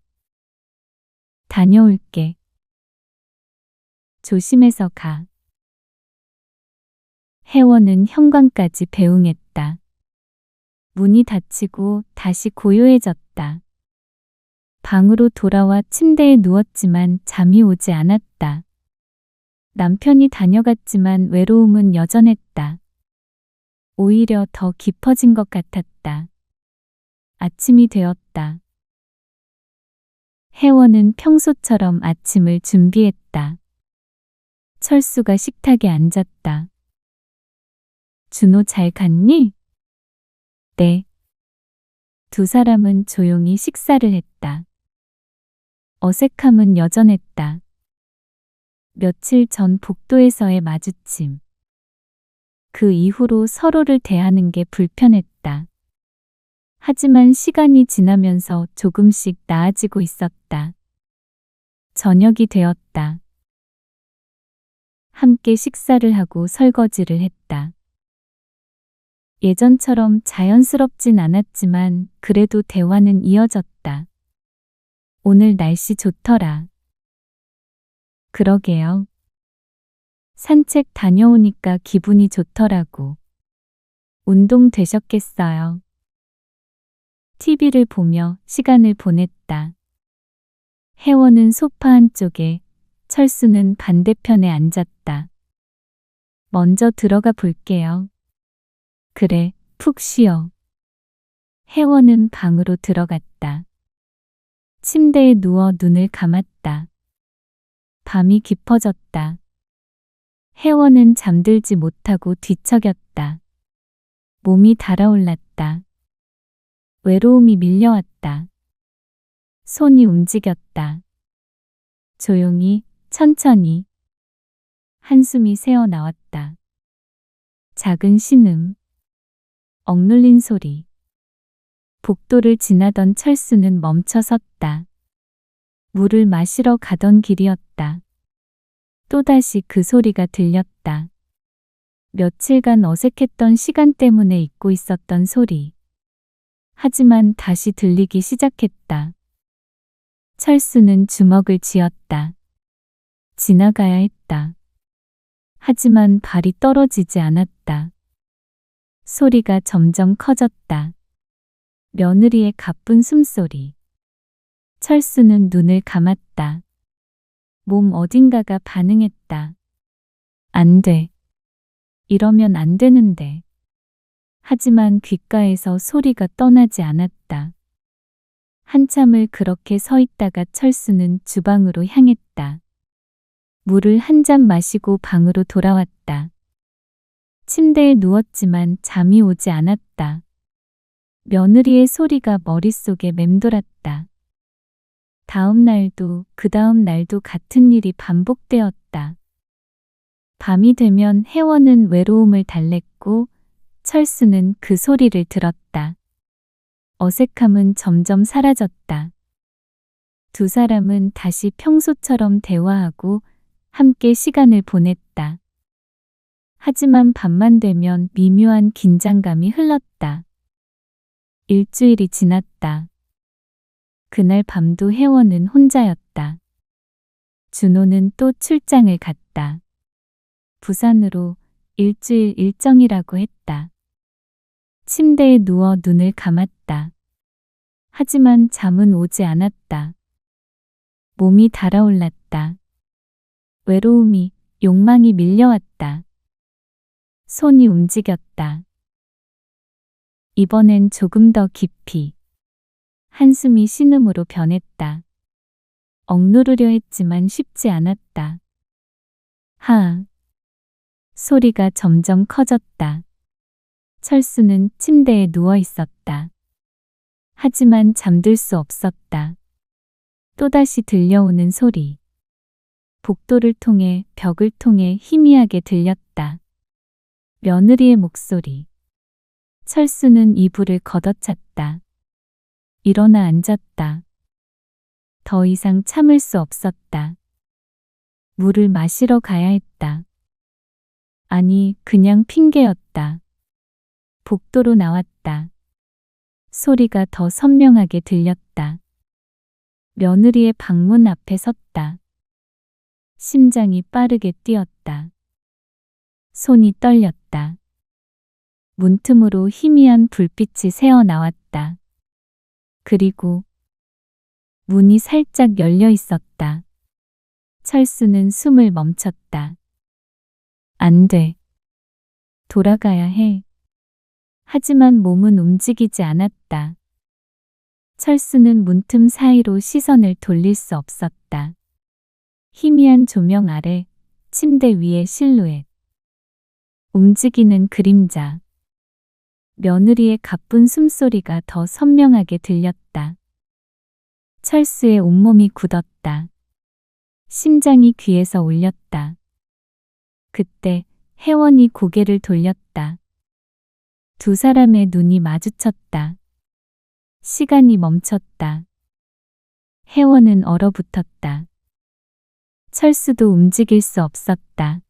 다녀올게. 조심해서 가. 혜원은 현관까지 배웅했다. 문이 닫히고 다시 고요해졌다. 방으로 돌아와 침대에 누웠지만 잠이 오지 않았다. 남편이 다녀갔지만 외로움은 여전했다. 오히려 더 깊어진 것 같았다. 아침이 되었다. 혜원은 평소처럼 아침을 준비했다. 철수가 식탁에 앉았다. 준호 잘 갔니? 네. 두 사람은 조용히 식사를 했다. 어색함은 여전했다. 며칠 전 복도에서의 마주침. 그 이후로 서로를 대하는 게 불편했다. 하지만 시간이 지나면서 조금씩 나아지고 있었다. 저녁이 되었다. 함께 식사를 하고 설거지를 했다. 예전처럼 자연스럽진 않았지만 그래도 대화는 이어졌다. 오늘 날씨 좋더라. 그러게요. 산책 다녀오니까 기분이 좋더라고. 운동 되셨겠어요. TV를 보며 시간을 보냈다. 혜원은 소파 한쪽에, 철수는 반대편에 앉았다. 먼저 들어가 볼게요. 그래, 푹 쉬어. 혜원은 방으로 들어갔다. 침대에 누워 눈을 감았다. 밤이 깊어졌다. 혜원은 잠들지 못하고 뒤척였다. 몸이 달아올랐다. 외로움이 밀려왔다. 손이 움직였다. 조용히, 천천히. 한숨이 새어 나왔다. 작은 신음. 억눌린 소리. 복도를 지나던 철수는 멈춰 섰다. 물을 마시러 가던 길이었다. 또다시 그 소리가 들렸다. 며칠간 어색했던 시간 때문에 잊고 있었던 소리. 하지만 다시 들리기 시작했다. 철수는 주먹을 쥐었다. 지나가야 했다. 하지만 발이 떨어지지 않았다. 소리가 점점 커졌다. 며느리의 가쁜 숨소리. 철수는 눈을 감았다. 몸 어딘가가 반응했다. 안 돼. 이러면 안 되는데. 하지만 귓가에서 소리가 떠나지 않았다. 한참을 그렇게 서 있다가 철수는 주방으로 향했다. 물을 한 잔 마시고 방으로 돌아왔다. 침대에 누웠지만 잠이 오지 않았다. 며느리의 소리가 머릿속에 맴돌았다. 다음 날도 그 다음 날도 같은 일이 반복되었다. 밤이 되면 혜원은 외로움을 달랬고 철수는 그 소리를 들었다. 어색함은 점점 사라졌다. 두 사람은 다시 평소처럼 대화하고 함께 시간을 보냈다. 하지만 밤만 되면 미묘한 긴장감이 흘렀다. 일주일이 지났다. 그날 밤도 혜원은 혼자였다. 준호는 또 출장을 갔다. 부산으로 일주일 일정이라고 했다. 침대에 누워 눈을 감았다. 하지만 잠은 오지 않았다. 몸이 달아올랐다. 외로움이, 욕망이 밀려왔다. 손이 움직였다. 이번엔 조금 더 깊이. 한숨이 신음으로 변했다. 억누르려 했지만 쉽지 않았다. 하. 소리가 점점 커졌다. 철수는 침대에 누워 있었다. 하지만 잠들 수 없었다. 또다시 들려오는 소리. 복도를 통해 벽을 통해 희미하게 들렸다. 며느리의 목소리. 철수는 이불을 걷어찼다. 일어나 앉았다. 더 이상 참을 수 없었다. 물을 마시러 가야 했다. 아니, 그냥 핑계였다. 복도로 나왔다. 소리가 더 선명하게 들렸다. 며느리의 방문 앞에 섰다. 심장이 빠르게 뛰었다. 손이 떨렸다. 문틈으로 희미한 불빛이 새어 나왔다. 그리고 문이 살짝 열려 있었다. 철수는 숨을 멈췄다. 안 돼. 돌아가야 해. 하지만 몸은 움직이지 않았다. 철수는 문틈 사이로 시선을 돌릴 수 없었다. 희미한 조명 아래 침대 위의 실루엣. 움직이는 그림자. 며느리의 가쁜 숨소리가 더 선명하게 들렸다. 철수의 온몸이 굳었다. 심장이 귀에서 울렸다. 그때 혜원이 고개를 돌렸다. 두 사람의 눈이 마주쳤다. 시간이 멈췄다. 혜원은 얼어붙었다. 철수도 움직일 수 없었다.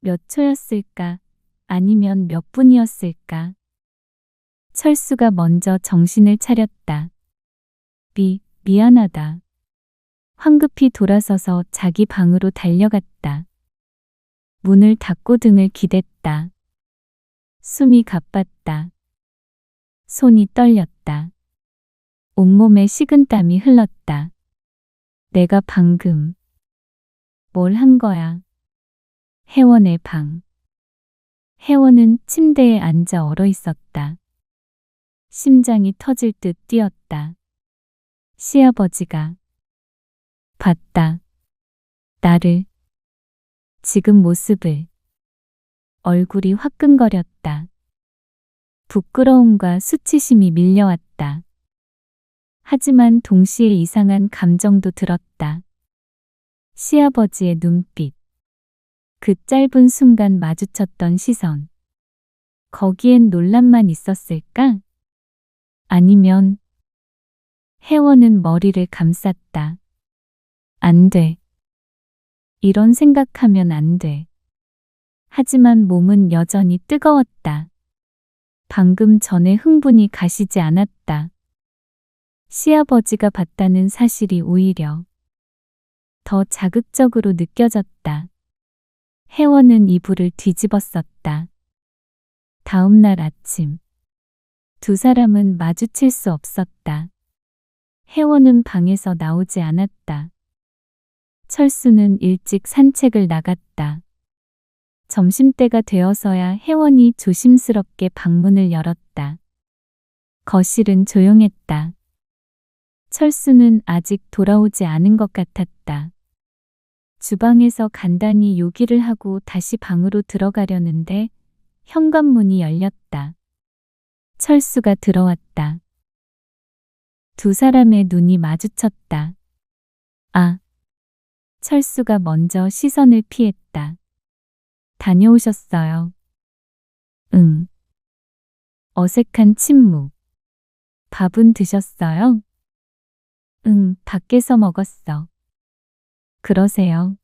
몇 초였을까? 아니면 몇 분이었을까? 철수가 먼저 정신을 차렸다. 미안하다. 황급히 돌아서서 자기 방으로 달려갔다. 문을 닫고 등을 기댔다. 숨이 가빴다. 손이 떨렸다. 온몸에 식은땀이 흘렀다. 내가 방금 뭘 한 거야? 혜원의 방. 혜원은 침대에 앉아 얼어 있었다. 심장이 터질 듯 뛰었다. 시아버지가 봤다. 나를, 지금 모습을. 얼굴이 화끈거렸다. 부끄러움과 수치심이 밀려왔다. 하지만 동시에 이상한 감정도 들었다. 시아버지의 눈빛. 그 짧은 순간 마주쳤던 시선. 거기엔 논란만 있었을까? 아니면 혜원은 머리를 감쌌다. 안 돼. 이런 생각하면 안 돼. 하지만 몸은 여전히 뜨거웠다. 방금 전에 흥분이 가시지 않았다. 시아버지가 봤다는 사실이 오히려 더 자극적으로 느껴졌다. 혜원은 이불을 뒤집었었다. 다음 날 아침, 두 사람은 마주칠 수 없었다. 혜원은 방에서 나오지 않았다. 철수는 일찍 산책을 나갔다. 점심때가 되어서야 혜원이 조심스럽게 방문을 열었다. 거실은 조용했다. 철수는 아직 돌아오지 않은 것 같았다. 주방에서 간단히 요기를 하고 다시 방으로 들어가려는데 현관문이 열렸다. 철수가 들어왔다. 두 사람의 눈이 마주쳤다. 아, 철수가 먼저 시선을 피했다. 다녀오셨어요? 응. 어색한 침묵. 밥은 드셨어요? 응, 밖에서 먹었어. 그러세요.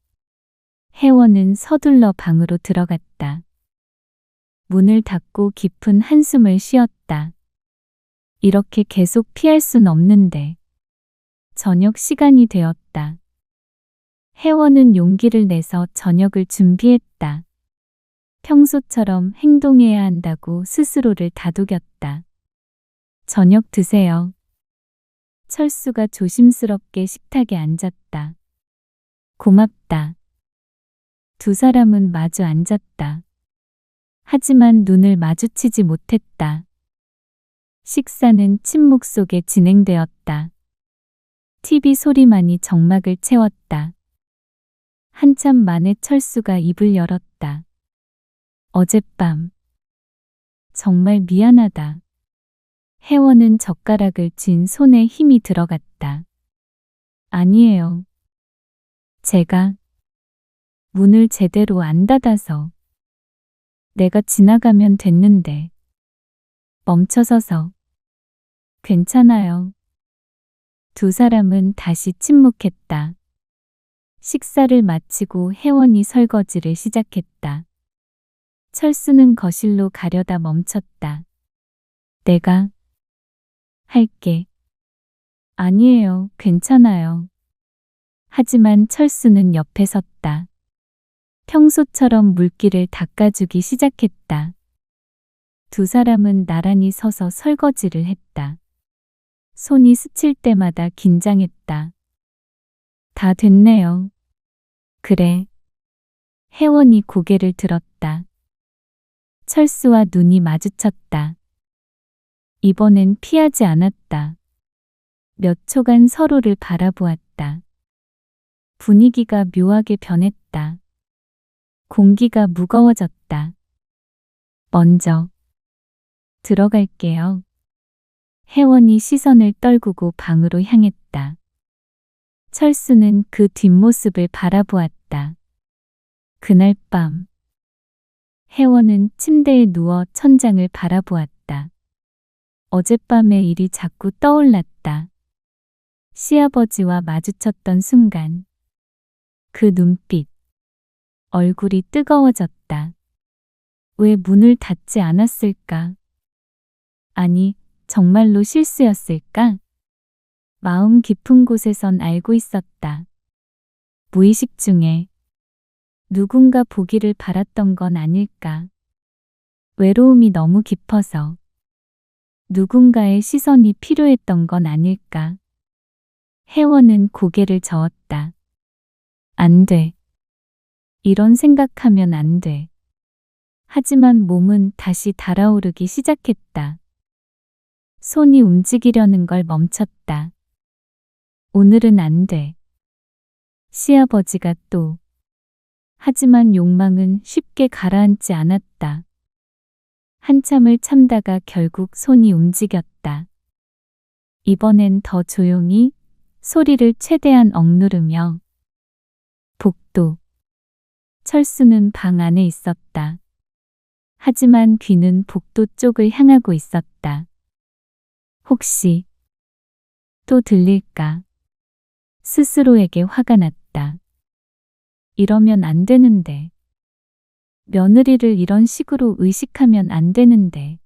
혜원은 서둘러 방으로 들어갔다. 문을 닫고 깊은 한숨을 쉬었다. 이렇게 계속 피할 순 없는데. 저녁 시간이 되었다. 혜원은 용기를 내서 저녁을 준비했다. 평소처럼 행동해야 한다고 스스로를 다독였다. 저녁 드세요. 철수가 조심스럽게 식탁에 앉았다. 고맙다. 두 사람은 마주 앉았다. 하지만 눈을 마주치지 못했다. 식사는 침묵 속에 진행되었다. TV 소리만이 정막을 채웠다. 한참 만에 철수가 입을 열었다. 어젯밤. 정말 미안하다. 혜원은 젓가락을 쥔 손에 힘이 들어갔다. 아니에요. 제가 문을 제대로 안 닫아서. 내가 지나가면 됐는데. 멈춰서서. 괜찮아요. 두 사람은 다시 침묵했다. 식사를 마치고 혜원이 설거지를 시작했다. 철수는 거실로 가려다 멈췄다. 내가 할게. 아니에요, 괜찮아요. 하지만 철수는 옆에 섰다. 평소처럼 물기를 닦아주기 시작했다. 두 사람은 나란히 서서 설거지를 했다. 손이 스칠 때마다 긴장했다. 다 됐네요. 그래. 혜원이 고개를 들었다. 철수와 눈이 마주쳤다. 이번엔 피하지 않았다. 몇 초간 서로를 바라보았다. 분위기가 묘하게 변했다. 공기가 무거워졌다. 먼저 들어갈게요. 혜원이 시선을 떨구고 방으로 향했다. 철수는 그 뒷모습을 바라보았다. 그날 밤 혜원은 침대에 누워 천장을 바라보았다. 어젯밤의 일이 자꾸 떠올랐다. 시아버지와 마주쳤던 순간 그 눈빛, 얼굴이 뜨거워졌다. 왜 문을 닫지 않았을까? 아니, 정말로 실수였을까? 마음 깊은 곳에선 알고 있었다. 무의식 중에 누군가 보기를 바랐던 건 아닐까? 외로움이 너무 깊어서 누군가의 시선이 필요했던 건 아닐까? 혜원은 고개를 저었다. 안 돼. 이런 생각하면 안 돼. 하지만 몸은 다시 달아오르기 시작했다. 손이 움직이려는 걸 멈췄다. 오늘은 안 돼. 시아버지가 또. 하지만 욕망은 쉽게 가라앉지 않았다. 한참을 참다가 결국 손이 움직였다. 이번엔 더 조용히 소리를 최대한 억누르며. 복도. 철수는 방 안에 있었다. 하지만 귀는 복도 쪽을 향하고 있었다. 혹시 또 들릴까? 스스로에게 화가 났다. 이러면 안 되는데. 며느리를 이런 식으로 의식하면 안 되는데.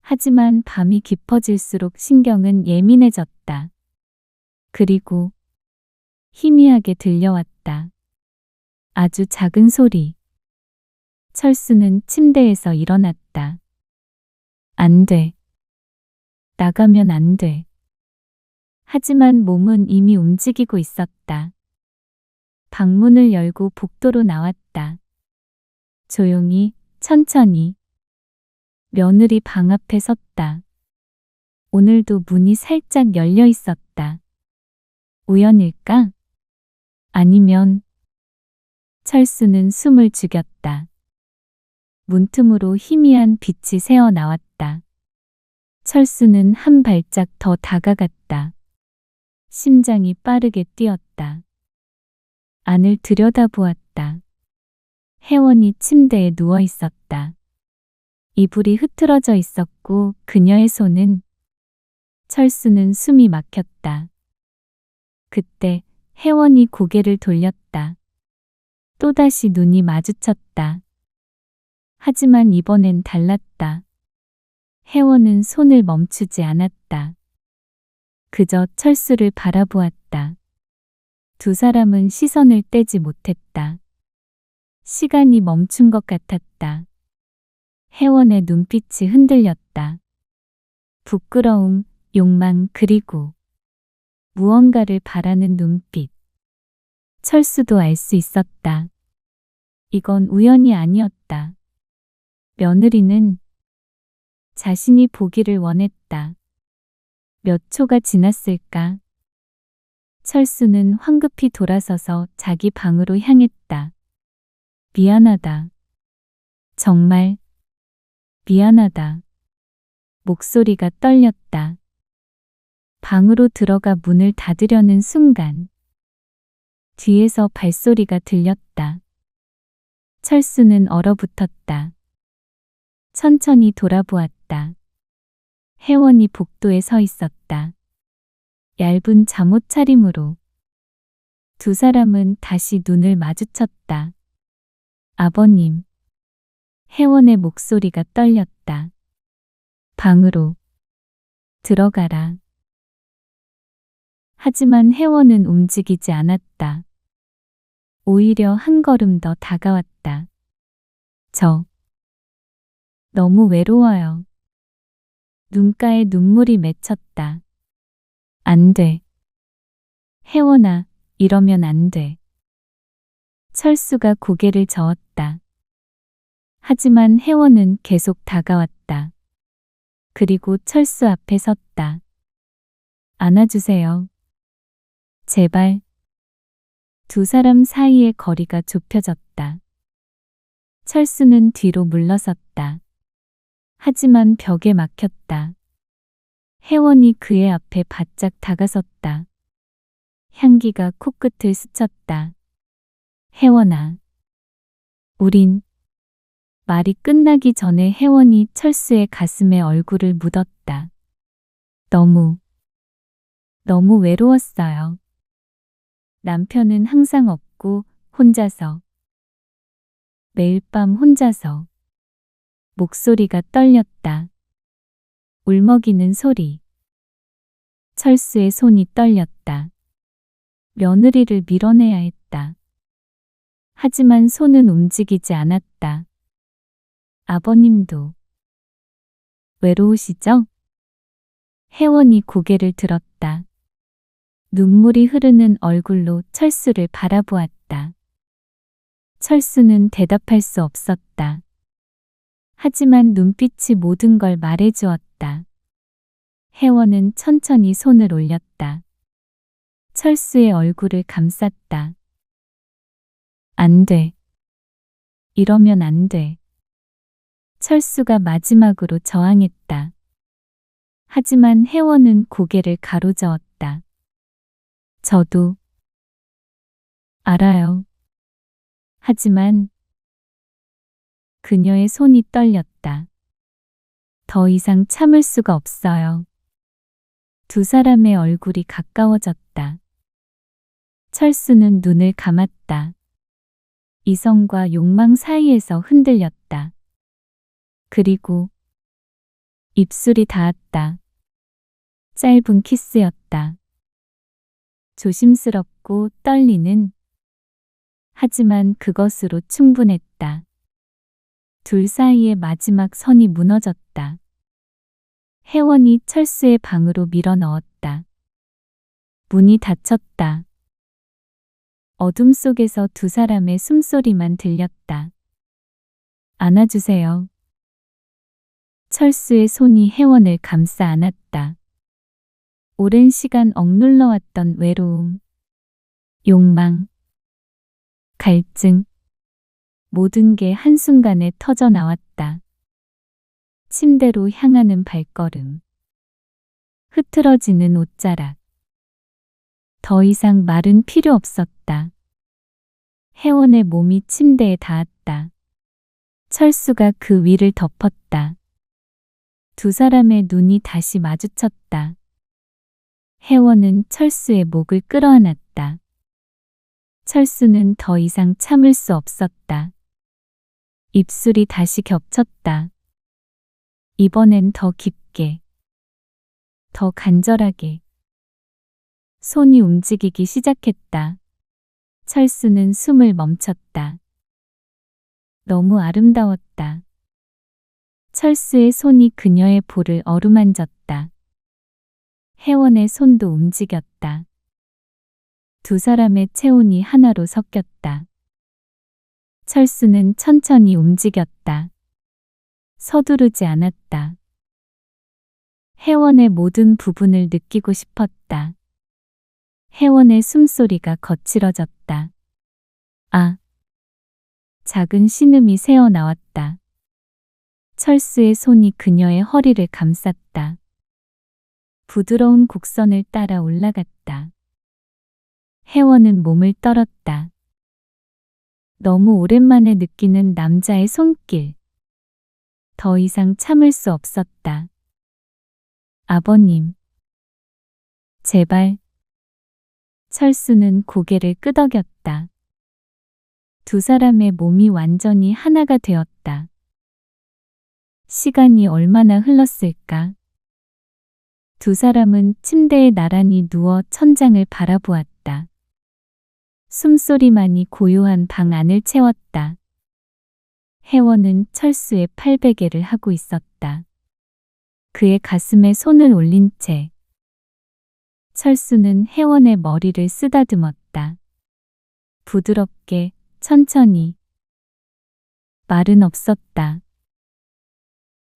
하지만 밤이 깊어질수록 신경은 예민해졌다. 그리고 희미하게 들려왔다. 아주 작은 소리. 철수는 침대에서 일어났다. 안 돼. 나가면 안 돼. 하지만 몸은 이미 움직이고 있었다. 방문을 열고 복도로 나왔다. 조용히, 천천히. 며느리 방 앞에 섰다. 오늘도 문이 살짝 열려 있었다. 우연일까? 아니면. 철수는 숨을 죽였다. 문틈으로 희미한 빛이 새어 나왔다. 철수는 한 발짝 더 다가갔다. 심장이 빠르게 뛰었다. 안을 들여다보았다. 혜원이 침대에 누워 있었다. 이불이 흐트러져 있었고 그녀의 손은. 철수는 숨이 막혔다. 그때 혜원이 고개를 돌렸다. 또다시 눈이 마주쳤다. 하지만 이번엔 달랐다. 혜원은 손을 멈추지 않았다. 그저 철수를 바라보았다. 두 사람은 시선을 떼지 못했다. 시간이 멈춘 것 같았다. 혜원의 눈빛이 흔들렸다. 부끄러움, 욕망 그리고 무언가를 바라는 눈빛. 철수도 알 수 있었다. 이건 우연이 아니었다. 며느리는 자신이 보기를 원했다. 몇 초가 지났을까? 철수는 황급히 돌아서서 자기 방으로 향했다. 미안하다. 정말 미안하다. 목소리가 떨렸다. 방으로 들어가 문을 닫으려는 순간 뒤에서 발소리가 들렸다. 철수는 얼어붙었다. 천천히 돌아보았다. 혜원이 복도에 서 있었다. 얇은 잠옷 차림으로. 두 사람은 다시 눈을 마주쳤다. 아버님. 혜원의 목소리가 떨렸다. 방으로 들어가라. 하지만 혜원은 움직이지 않았다. 오히려 한 걸음 더 다가왔다. 너무 외로워요. 눈가에 눈물이 맺혔다. 안 돼. 혜원아, 이러면 안 돼. 철수가 고개를 저었다. 하지만 혜원은 계속 다가왔다. 그리고 철수 앞에 섰다. 안아주세요. 제발. 두 사람 사이의 거리가 좁혀졌다. 철수는 뒤로 물러섰다. 하지만 벽에 막혔다. 혜원이 그의 앞에 바짝 다가섰다. 향기가 코끝을 스쳤다. 혜원아. 우린. 말이 끝나기 전에 혜원이 철수의 가슴에 얼굴을 묻었다. 너무 외로웠어요. 남편은 항상 없고 혼자서. 매일 밤 혼자서. 목소리가 떨렸다. 울먹이는 소리. 철수의 손이 떨렸다. 며느리를 밀어내야 했다. 하지만 손은 움직이지 않았다. 아버님도 외로우시죠? 혜원이 고개를 들었다. 눈물이 흐르는 얼굴로 철수를 바라보았다. 철수는 대답할 수 없었다. 하지만 눈빛이 모든 걸 말해주었다. 혜원은 천천히 손을 올렸다. 철수의 얼굴을 감쌌다. 안 돼. 이러면 안 돼. 철수가 마지막으로 저항했다. 하지만 혜원은 고개를 가로저었다. 저도 알아요. 하지만 그녀의 손이 떨렸다. 더 이상 참을 수가 없어요. 두 사람의 얼굴이 가까워졌다. 철수는 눈을 감았다. 이성과 욕망 사이에서 흔들렸다. 그리고 입술이 닿았다. 짧은 키스였다. 조심스럽고 떨리는, 하지만 그것으로 충분했다. 둘 사이의 마지막 선이 무너졌다. 혜원이 철수의 방으로 밀어 넣었다. 문이 닫혔다. 어둠 속에서 두 사람의 숨소리만 들렸다. 안아주세요. 철수의 손이 혜원을 감싸 안았다. 오랜 시간 억눌러왔던 외로움, 욕망, 갈증, 모든 게 한순간에 터져 나왔다. 침대로 향하는 발걸음, 흐트러지는 옷자락. 더 이상 말은 필요 없었다. 혜원의 몸이 침대에 닿았다. 철수가 그 위를 덮었다. 두 사람의 눈이 다시 마주쳤다. 혜원은 철수의 목을 끌어안았다. 철수는 더 이상 참을 수 없었다. 입술이 다시 겹쳤다. 이번엔 더 깊게, 더 간절하게. 손이 움직이기 시작했다. 철수는 숨을 멈췄다. 너무 아름다웠다. 철수의 손이 그녀의 볼을 어루만졌다. 혜원의 손도 움직였다. 두 사람의 체온이 하나로 섞였다. 철수는 천천히 움직였다. 서두르지 않았다. 혜원의 모든 부분을 느끼고 싶었다. 혜원의 숨소리가 거칠어졌다. 아! 작은 신음이 새어나왔다. 철수의 손이 그녀의 허리를 감쌌다. 부드러운 곡선을 따라 올라갔다. 혜원은 몸을 떨었다. 너무 오랜만에 느끼는 남자의 손길. 더 이상 참을 수 없었다. 아버님. 제발. 철수는 고개를 끄덕였다. 두 사람의 몸이 완전히 하나가 되었다. 시간이 얼마나 흘렀을까? 두 사람은 침대에 나란히 누워 천장을 바라보았다. 숨소리만이 고요한 방 안을 채웠다. 혜원은 철수의 팔베개를 하고 있었다. 그의 가슴에 손을 올린 채 철수는 혜원의 머리를 쓰다듬었다. 부드럽게, 천천히. 말은 없었다.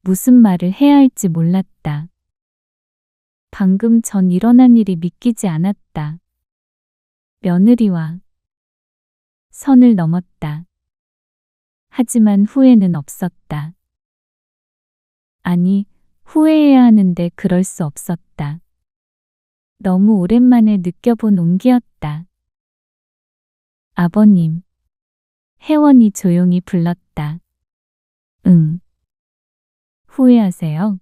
무슨 말을 해야 할지 몰랐다. 방금 전 일어난 일이 믿기지 않았다. 며느리와 선을 넘었다. 하지만 후회는 없었다. 아니, 후회해야 하는데 그럴 수 없었다. 너무 오랜만에 느껴본 온기였다. 아버님. 혜원이 조용히 불렀다. 응. 후회하세요?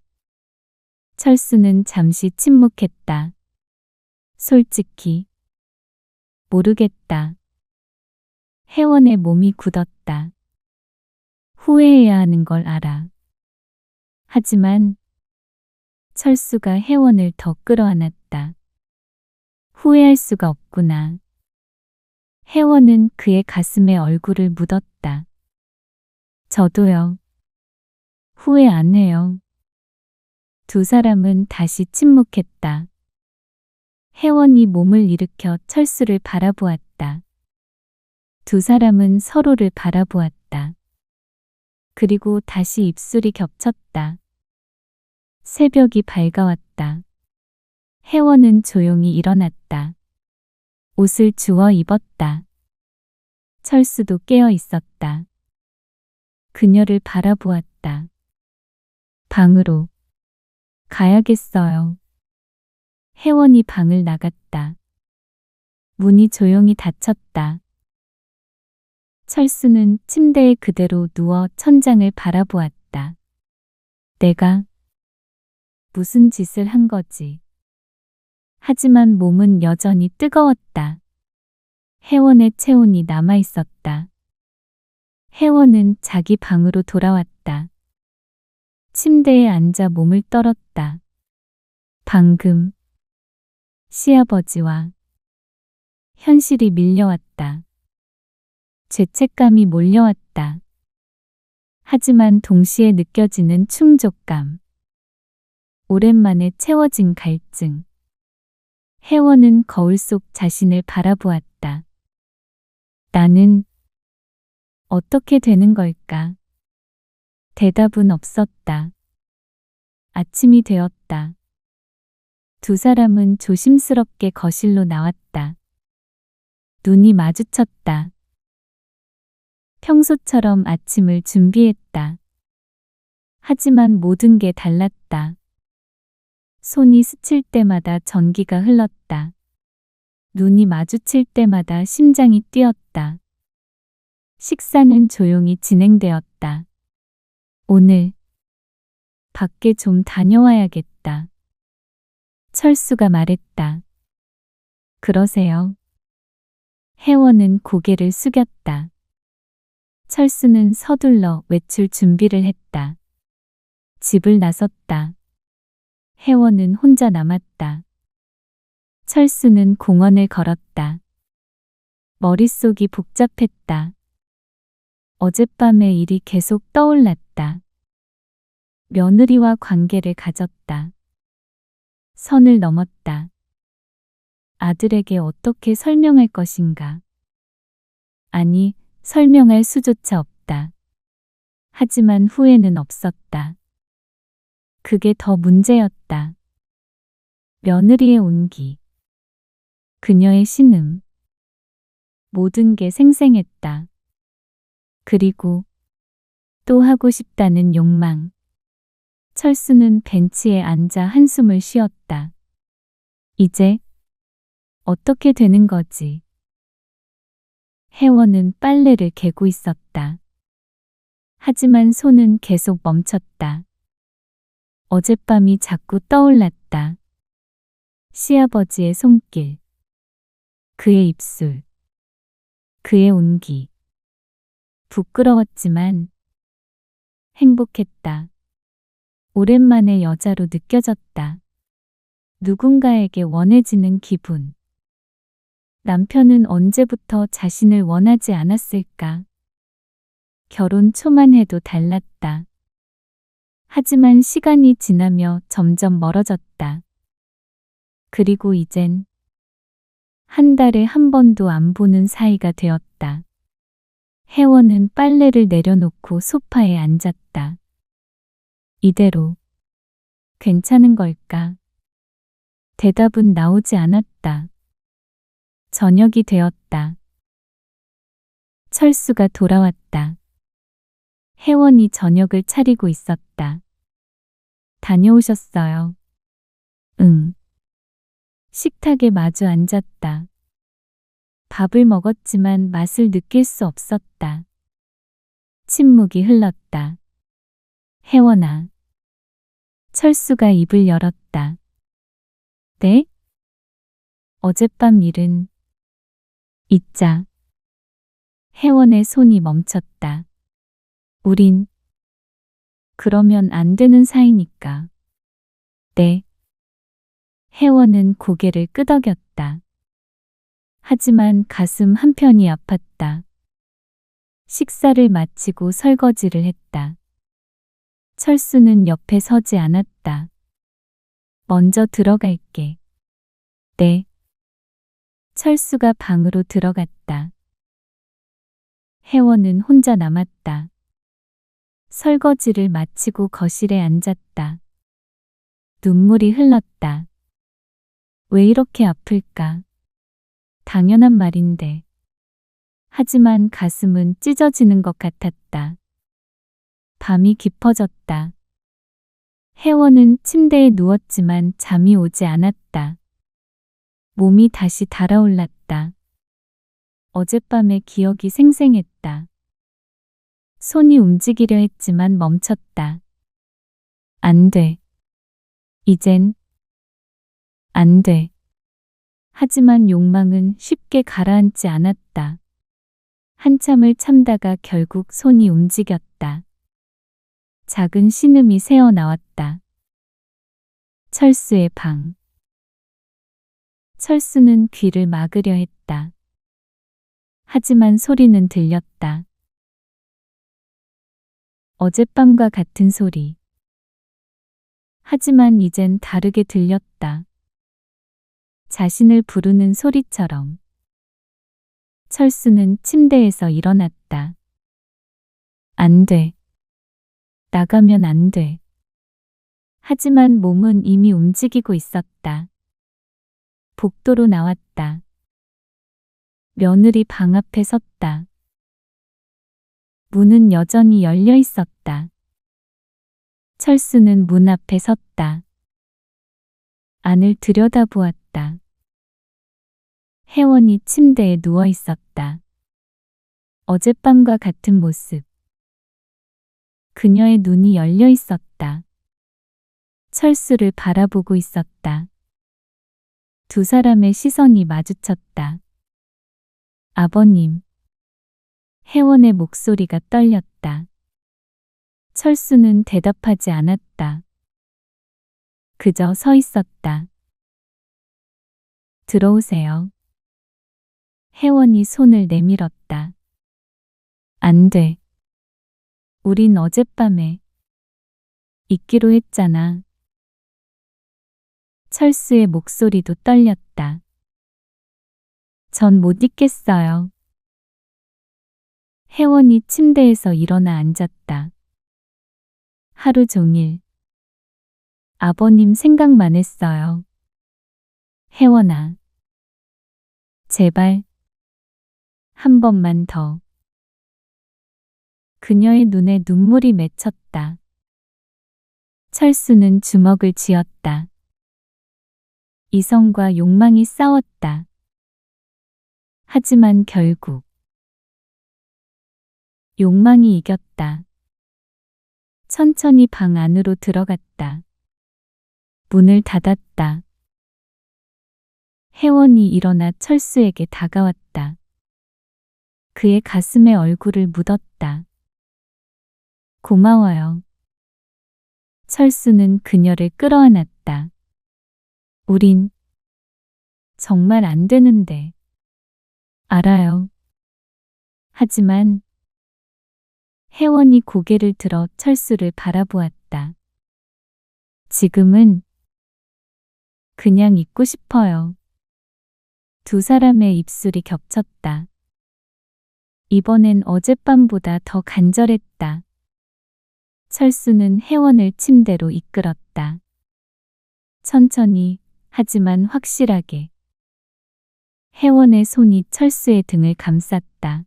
철수는 잠시 침묵했다. 솔직히. 모르겠다. 혜원의 몸이 굳었다. 후회해야 하는 걸 알아. 하지만 철수가 혜원을 더 끌어안았다. 후회할 수가 없구나. 혜원은 그의 가슴에 얼굴을 묻었다. 저도요. 후회 안 해요. 두 사람은 다시 침묵했다. 혜원이 몸을 일으켜 철수를 바라보았다. 두 사람은 서로를 바라보았다. 그리고 다시 입술이 겹쳤다. 새벽이 밝아왔다. 혜원은 조용히 일어났다. 옷을 주워 입었다. 철수도 깨어 있었다. 그녀를 바라보았다. 방으로 가야겠어요. 혜원이 방을 나갔다. 문이 조용히 닫혔다. 철수는 침대에 그대로 누워 천장을 바라보았다. 내가 무슨 짓을 한 거지? 하지만 몸은 여전히 뜨거웠다. 혜원의 체온이 남아 있었다. 혜원은 자기 방으로 돌아왔다. 침대에 앉아 몸을 떨었다. 방금 시아버지와 현실이 밀려왔다. 죄책감이 몰려왔다. 하지만 동시에 느껴지는 충족감. 오랜만에 채워진 갈증. 혜원은 거울 속 자신을 바라보았다. 나는 어떻게 되는 걸까? 대답은 없었다. 아침이 되었다. 두 사람은 조심스럽게 거실로 나왔다. 눈이 마주쳤다. 평소처럼 아침을 준비했다. 하지만 모든 게 달랐다. 손이 스칠 때마다 전기가 흘렀다. 눈이 마주칠 때마다 심장이 뛰었다. 식사는 조용히 진행되었다. 오늘 밖에 좀 다녀와야겠다. 철수가 말했다. 그러세요? 혜원은 고개를 숙였다. 철수는 서둘러 외출 준비를 했다. 집을 나섰다. 혜원은 혼자 남았다. 철수는 공원을 걸었다. 머릿속이 복잡했다. 어젯밤의 일이 계속 떠올랐다. 며느리와 관계를 가졌다. 선을 넘었다. 아들에게 어떻게 설명할 것인가? 아니, 설명할 수조차 없다. 하지만 후회는 없었다. 그게 더 문제였다. 며느리의 온기. 그녀의 신음. 모든 게 생생했다. 그리고 또 하고 싶다는 욕망. 철수는 벤치에 앉아 한숨을 쉬었다. 이제 어떻게 되는 거지? 혜원은 빨래를 개고 있었다. 하지만 손은 계속 멈췄다. 어젯밤이 자꾸 떠올랐다. 시아버지의 손길. 그의 입술. 그의 온기. 부끄러웠지만 행복했다. 오랜만에 여자로 느껴졌다. 누군가에게 원해지는 기분. 남편은 언제부터 자신을 원하지 않았을까? 결혼 초만 해도 달랐다. 하지만 시간이 지나며 점점 멀어졌다. 그리고 이젠 한 달에 한 번도 안 보는 사이가 되었다. 혜원은 빨래를 내려놓고 소파에 앉았다. 이대로 괜찮은 걸까? 대답은 나오지 않았다. 저녁이 되었다. 철수가 돌아왔다. 혜원이 저녁을 차리고 있었다. 다녀오셨어요? 응. 식탁에 마주 앉았다. 밥을 먹었지만 맛을 느낄 수 없었다. 침묵이 흘렀다. 혜원아. 철수가 입을 열었다. 네? 어젯밤 일은 잊자. 혜원의 손이 멈췄다. 우린 그러면 안 되는 사이니까. 네. 혜원은 고개를 끄덕였다. 하지만 가슴 한편이 아팠다. 식사를 마치고 설거지를 했다. 철수는 옆에 서지 않았다. 먼저 들어갈게. 네. 철수가 방으로 들어갔다. 혜원은 혼자 남았다. 설거지를 마치고 거실에 앉았다. 눈물이 흘렀다. 왜 이렇게 아플까? 당연한 말인데. 하지만 가슴은 찢어지는 것 같았다. 밤이 깊어졌다. 혜원은 침대에 누웠지만 잠이 오지 않았다. 몸이 다시 달아올랐다. 어젯밤의 기억이 생생했다. 손이 움직이려 했지만 멈췄다. 안 돼. 이젠 안 돼. 하지만 욕망은 쉽게 가라앉지 않았다. 한참을 참다가 결국 손이 움직였다. 작은 신음이 새어나왔다. 철수의 방. 철수는 귀를 막으려 했다. 하지만 소리는 들렸다. 어젯밤과 같은 소리. 하지만 이젠 다르게 들렸다. 자신을 부르는 소리처럼. 철수는 침대에서 일어났다. 안 돼. 나가면 안 돼. 하지만 몸은 이미 움직이고 있었다. 복도로 나왔다. 며느리 방 앞에 섰다. 문은 여전히 열려 있었다. 철수는 문 앞에 섰다. 안을 들여다보았다. 혜원이 침대에 누워 있었다. 어젯밤과 같은 모습. 그녀의 눈이 열려 있었다. 철수를 바라보고 있었다. 두 사람의 시선이 마주쳤다. 아버님. 혜원의 목소리가 떨렸다. 철수는 대답하지 않았다. 그저 서 있었다. 들어오세요. 혜원이 손을 내밀었다. 안 돼. 우린 어젯밤에 있기로 했잖아. 철수의 목소리도 떨렸다. 전 못 있겠어요. 혜원이 침대에서 일어나 앉았다. 하루 종일 아버님 생각만 했어요. 혜원아. 제발 한 번만 더. 그녀의 눈에 눈물이 맺혔다. 철수는 주먹을 쥐었다. 이성과 욕망이 싸웠다. 하지만 결국 욕망이 이겼다. 천천히 방 안으로 들어갔다. 문을 닫았다. 혜원이 일어나 철수에게 다가왔다. 그의 가슴에 얼굴을 묻었다. 고마워요. 철수는 그녀를 끌어안았다. 우린 정말 안 되는데. 알아요. 하지만 혜원이 고개를 들어 철수를 바라보았다. 지금은 그냥 있고 싶어요. 두 사람의 입술이 겹쳤다. 이번엔 어젯밤보다 더 간절했다. 철수는 혜원을 침대로 이끌었다. 천천히, 하지만 확실하게. 혜원의 손이 철수의 등을 감쌌다.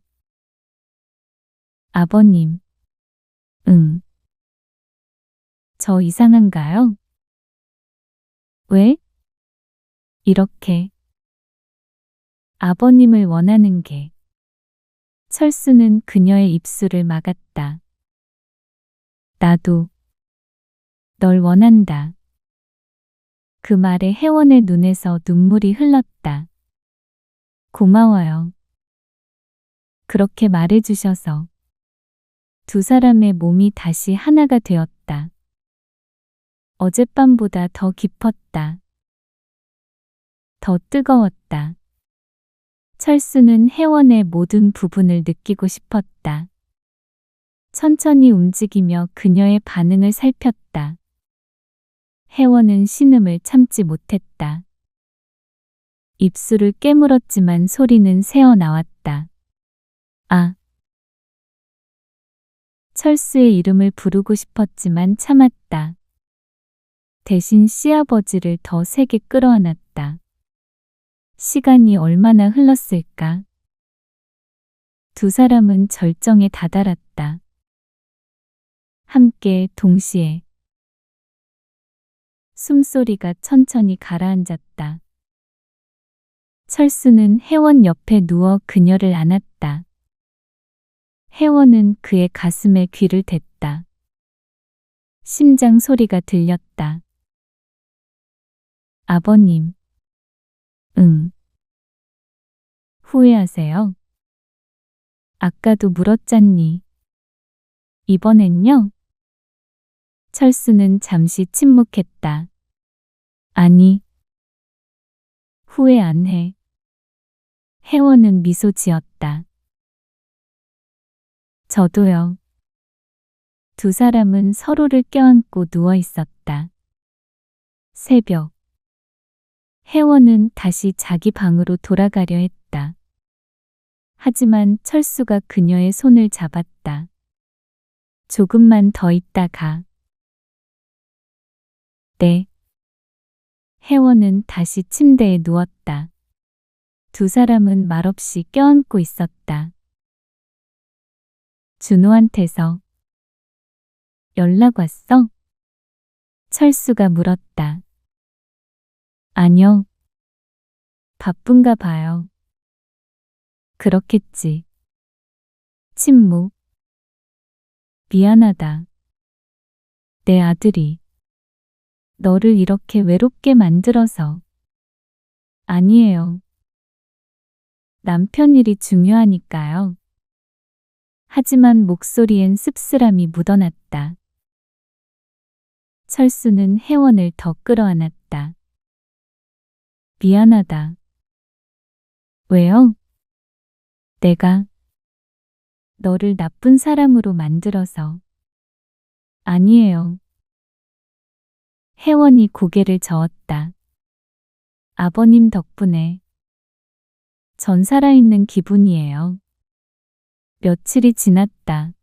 아버님. 응. 저 이상한가요? 왜? 이렇게. 아버님을 원하는 게. 철수는 그녀의 입술을 막았다. 나도 널 원한다. 그 말에 혜원의 눈에서 눈물이 흘렀다. 고마워요. 그렇게 말해주셔서. 두 사람의 몸이 다시 하나가 되었다. 어젯밤보다 더 깊었다. 더 뜨거웠다. 철수는 혜원의 모든 부분을 느끼고 싶었다. 천천히 움직이며 그녀의 반응을 살폈다. 혜원은 신음을 참지 못했다. 입술을 깨물었지만 소리는 새어 나왔다. 아. 철수의 이름을 부르고 싶었지만 참았다. 대신 시아버지를 더 세게 끌어안았다. 시간이 얼마나 흘렀을까? 두 사람은 절정에 다다랐다. 함께 동시에 숨소리가 천천히 가라앉았다. 철수는 혜원 옆에 누워 그녀를 안았다. 혜원은 그의 가슴에 귀를 댔다. 심장 소리가 들렸다. 아버님. 응. 후회하세요? 아까도 물었잖니. 이번엔요? 철수는 잠시 침묵했다. 아니. 후회 안 해. 혜원은 미소 지었다. 저도요. 두 사람은 서로를 껴안고 누워 있었다. 새벽. 혜원은 다시 자기 방으로 돌아가려 했다. 하지만 철수가 그녀의 손을 잡았다. 조금만 더 있다 가. 네. 혜원은 다시 침대에 누웠다. 두 사람은 말없이 껴안고 있었다. 준호한테서 연락 왔어? 철수가 물었다. 아니요. 바쁜가 봐요. 그렇겠지. 침묵. 미안하다. 내 아들이 너를 이렇게 외롭게 만들어서. 아니에요. 남편 일이 중요하니까요. 하지만 목소리엔 씁쓸함이 묻어났다. 철수는 혜원을 더 끌어안았다. 미안하다. 왜요? 내가 너를 나쁜 사람으로 만들어서. 아니에요. 혜원이 고개를 저었다. 아버님 덕분에 전 살아있는 기분이에요. 며칠이 지났다.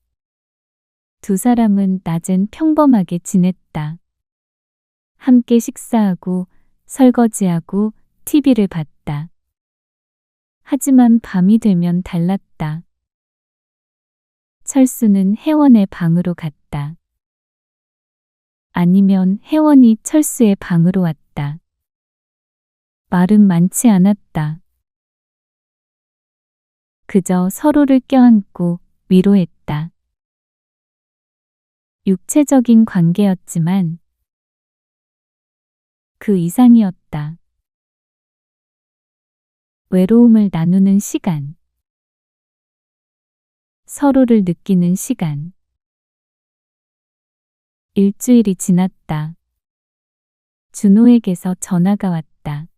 두 사람은 낮엔 평범하게 지냈다. 함께 식사하고 설거지하고 TV를 봤다. 하지만 밤이 되면 달랐다. 철수는 혜원의 방으로 갔다. 아니면 혜원이 철수의 방으로 왔다. 말은 많지 않았다. 그저 서로를 껴안고 위로했다. 육체적인 관계였지만 그 이상이었다. 외로움을 나누는 시간. 서로를 느끼는 시간. 일주일이 지났다. 준호에게서 전화가 왔다.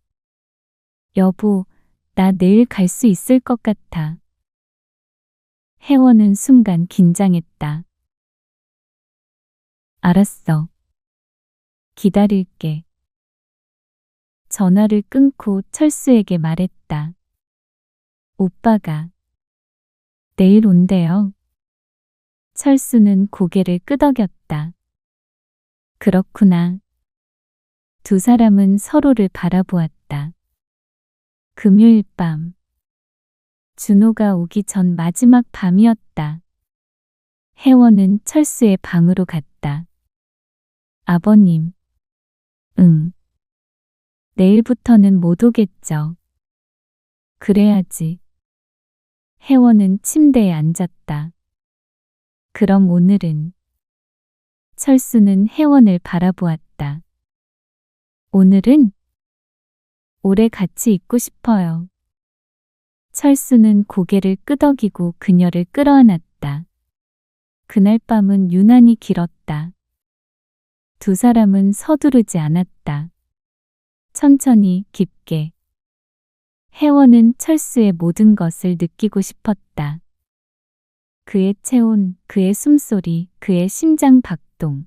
여보, 나 내일 갈 수 있을 것 같아. 혜원은 순간 긴장했다. 알았어. 기다릴게. 전화를 끊고 철수에게 말했다. 오빠가 내일 온대요. 철수는 고개를 끄덕였다. 그렇구나. 두 사람은 서로를 바라보았다. 금요일 밤. 준호가 오기 전 마지막 밤이었다. 혜원은 철수의 방으로 갔다. 아버님. 응. 내일부터는 못 오겠죠. 그래야지. 혜원은 침대에 앉았다. 그럼 오늘은? 철수는 혜원을 바라보았다. 오늘은? 오래 같이 있고 싶어요. 철수는 고개를 끄덕이고 그녀를 끌어안았다. 그날 밤은 유난히 길었다. 두 사람은 서두르지 않았다. 천천히 깊게. 혜원은 철수의 모든 것을 느끼고 싶었다. 그의 체온, 그의 숨소리, 그의 심장 박동.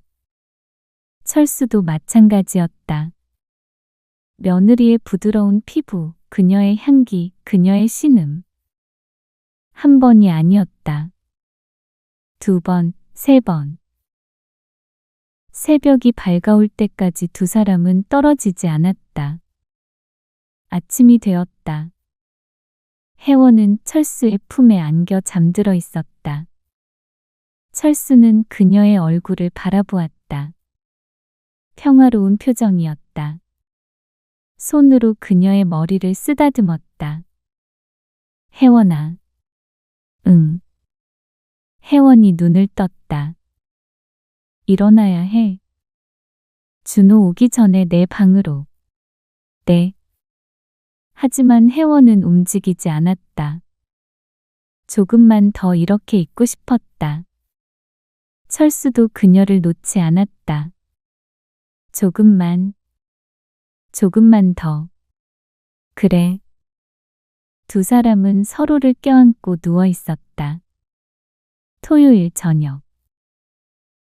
철수도 마찬가지였다. 며느리의 부드러운 피부, 그녀의 향기, 그녀의 신음. 한 번이 아니었다. 두 번, 세 번. 새벽이 밝아올 때까지 두 사람은 떨어지지 않았다. 아침이 되었다. 혜원은 철수의 품에 안겨 잠들어 있었다. 철수는 그녀의 얼굴을 바라보았다. 평화로운 표정이었다. 손으로 그녀의 머리를 쓰다듬었다. 혜원아. 응. 혜원이 눈을 떴다. 일어나야 해. 준호 오기 전에 내 방으로. 네. 하지만 혜원은 움직이지 않았다. 조금만 더 이렇게 있고 싶었다. 철수도 그녀를 놓지 않았다. 조금만 더. 그래. 두 사람은 서로를 껴안고 누워 있었다. 토요일 저녁.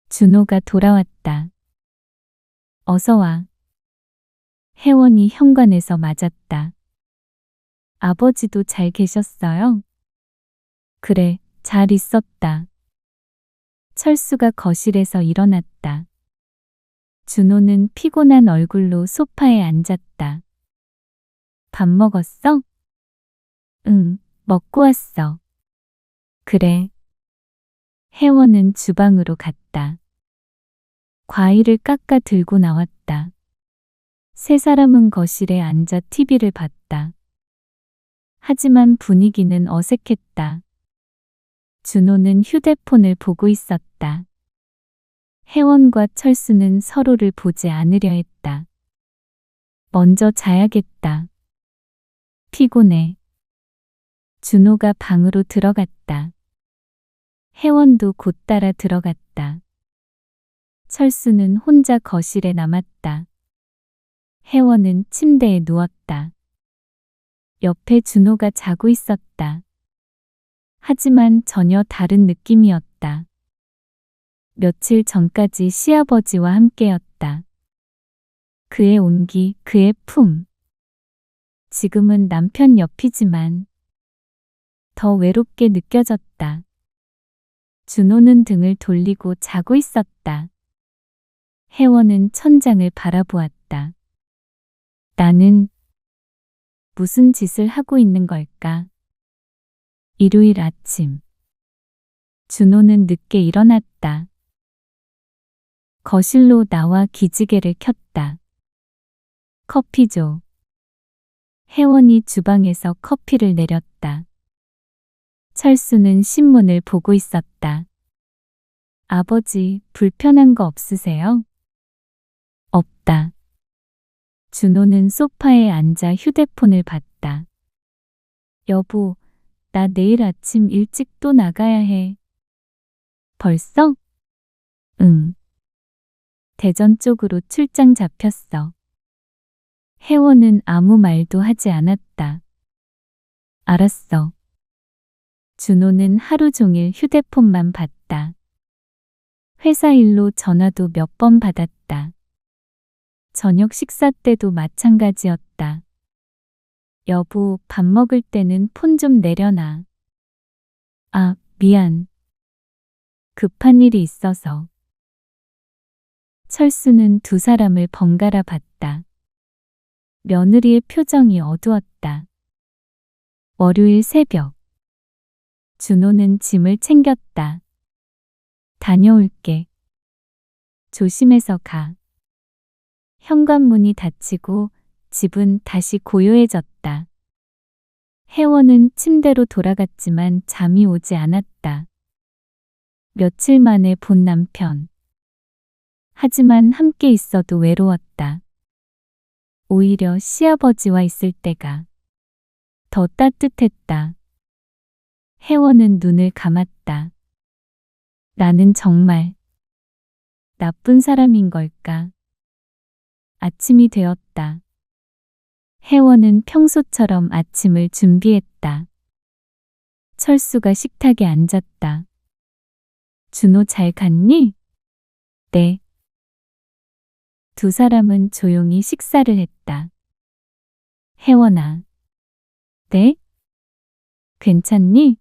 준호가 돌아왔다. 어서 와. 혜원이 현관에서 맞았다. 아버지도 잘 계셨어요? 그래, 잘 있었다. 철수가 거실에서 일어났다. 준호는 피곤한 얼굴로 소파에 앉았다. 밥 먹었어? 응, 먹고 왔어. 그래. 혜원은 주방으로 갔다. 과일을 깎아 들고 나왔다. 세 사람은 거실에 앉아 TV를 봤다. 하지만 분위기는 어색했다. 준호는 휴대폰을 보고 있었다. 혜원과 철수는 서로를 보지 않으려 했다. 먼저 자야겠다. 피곤해. 준호가 방으로 들어갔다. 혜원도 곧 따라 들어갔다. 철수는 혼자 거실에 남았다. 혜원은 침대에 누웠다. 옆에 준호가 자고 있었다. 하지만 전혀 다른 느낌이었다. 며칠 전까지 시아버지와 함께였다. 그의 온기, 그의 품. 지금은 남편 옆이지만 더 외롭게 느껴졌다. 준호는 등을 돌리고 자고 있었다. 혜원은 천장을 바라보았다. 나는 무슨 짓을 하고 있는 걸까? 일요일 아침. 준호는 늦게 일어났다. 거실로 나와 기지개를 켰다. 커피 줘. 혜원이 주방에서 커피를 내렸다. 철수는 신문을 보고 있었다. 아버지, 불편한 거 없으세요? 없다. 준호는 소파에 앉아 휴대폰을 봤다. 여보, 나 내일 아침 일찍 또 나가야 해. 벌써? 응. 대전 쪽으로 출장 잡혔어. 혜원은 아무 말도 하지 않았다. 알았어. 준호는 하루 종일 휴대폰만 봤다. 회사 일로 전화도 몇 번 받았다. 저녁 식사 때도 마찬가지였다. 여보, 밥 먹을 때는 폰 좀 내려놔. 아, 미안. 급한 일이 있어서. 철수는 두 사람을 번갈아 봤다. 며느리의 표정이 어두웠다. 월요일 새벽. 준호는 짐을 챙겼다. 다녀올게. 조심해서 가. 현관문이 닫히고 집은 다시 고요해졌다. 혜원은 침대로 돌아갔지만 잠이 오지 않았다. 며칠 만에 본 남편. 하지만 함께 있어도 외로웠다. 오히려 시아버지와 있을 때가 더 따뜻했다. 혜원은 눈을 감았다. 나는 정말 나쁜 사람인 걸까? 아침이 되었다. 혜원은 평소처럼 아침을 준비했다. 철수가 식탁에 앉았다. 준호 잘 갔니? 네. 두 사람은 조용히 식사를 했다. 혜원아. 네? 괜찮니?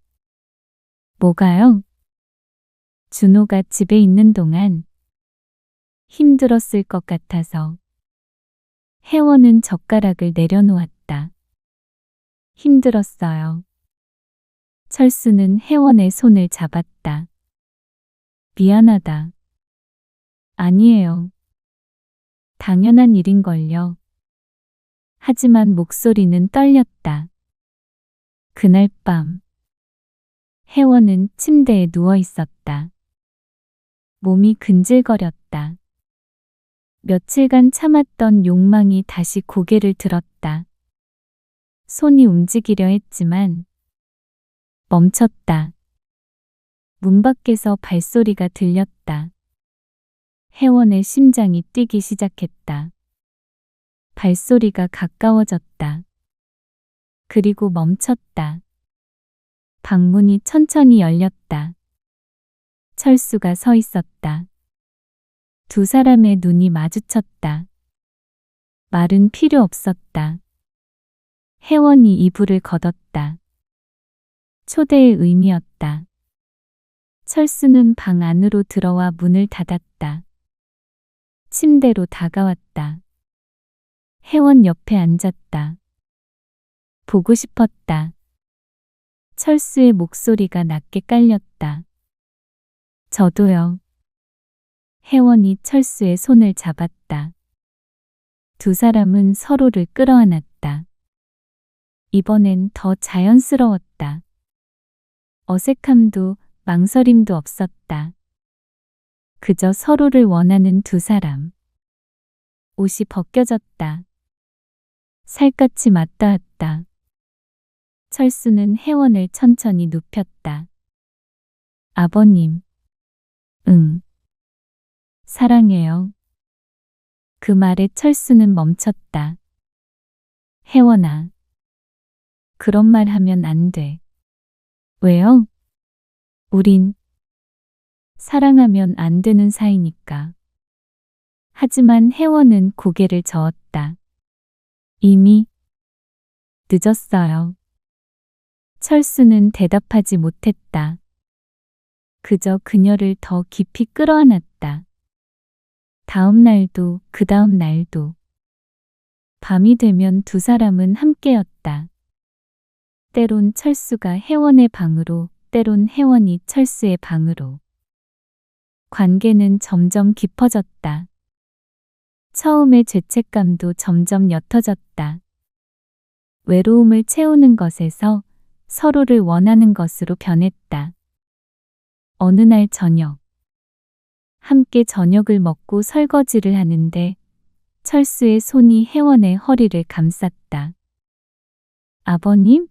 뭐가요? 준호가 집에 있는 동안 힘들었을 것 같아서. 혜원은 젓가락을 내려놓았다. 힘들었어요. 철수는 혜원의 손을 잡았다. 미안하다. 아니에요. 당연한 일인걸요. 하지만 목소리는 떨렸다. 그날 밤, 혜원은 침대에 누워 있었다. 몸이 근질거렸다. 며칠간 참았던 욕망이 다시 고개를 들었다. 손이 움직이려 했지만 멈췄다. 문 밖에서 발소리가 들렸다. 혜원의 심장이 뛰기 시작했다. 발소리가 가까워졌다. 그리고 멈췄다. 방문이 천천히 열렸다. 철수가 서 있었다. 두 사람의 눈이 마주쳤다. 말은 필요 없었다. 혜원이 이불을 걷었다. 초대의 의미였다. 철수는 방 안으로 들어와 문을 닫았다. 침대로 다가왔다. 혜원 옆에 앉았다. 보고 싶었다. 철수의 목소리가 낮게 깔렸다. 저도요. 혜원이 철수의 손을 잡았다. 두 사람은 서로를 끌어안았다. 이번엔 더 자연스러웠다. 어색함도 망설임도 없었다. 그저 서로를 원하는 두 사람. 옷이 벗겨졌다. 살갗이 맞닿았다. 철수는 혜원을 천천히 눕혔다. 아버님. 응. 사랑해요. 그 말에 철수는 멈췄다. 혜원아. 그런 말 하면 안 돼. 왜요? 우린 사랑하면 안 되는 사이니까. 하지만 혜원은 고개를 저었다. 이미 늦었어요. 철수는 대답하지 못했다. 그저 그녀를 더 깊이 끌어안았다. 다음 날도 그 다음 날도. 밤이 되면 두 사람은 함께였다. 때론 철수가 혜원의 방으로, 때론 혜원이 철수의 방으로. 관계는 점점 깊어졌다. 처음의 죄책감도 점점 옅어졌다. 외로움을 채우는 것에서 서로를 원하는 것으로 변했다. 어느 날 저녁. 함께 저녁을 먹고 설거지를 하는데 철수의 손이 혜원의 허리를 감쌌다. 아버님?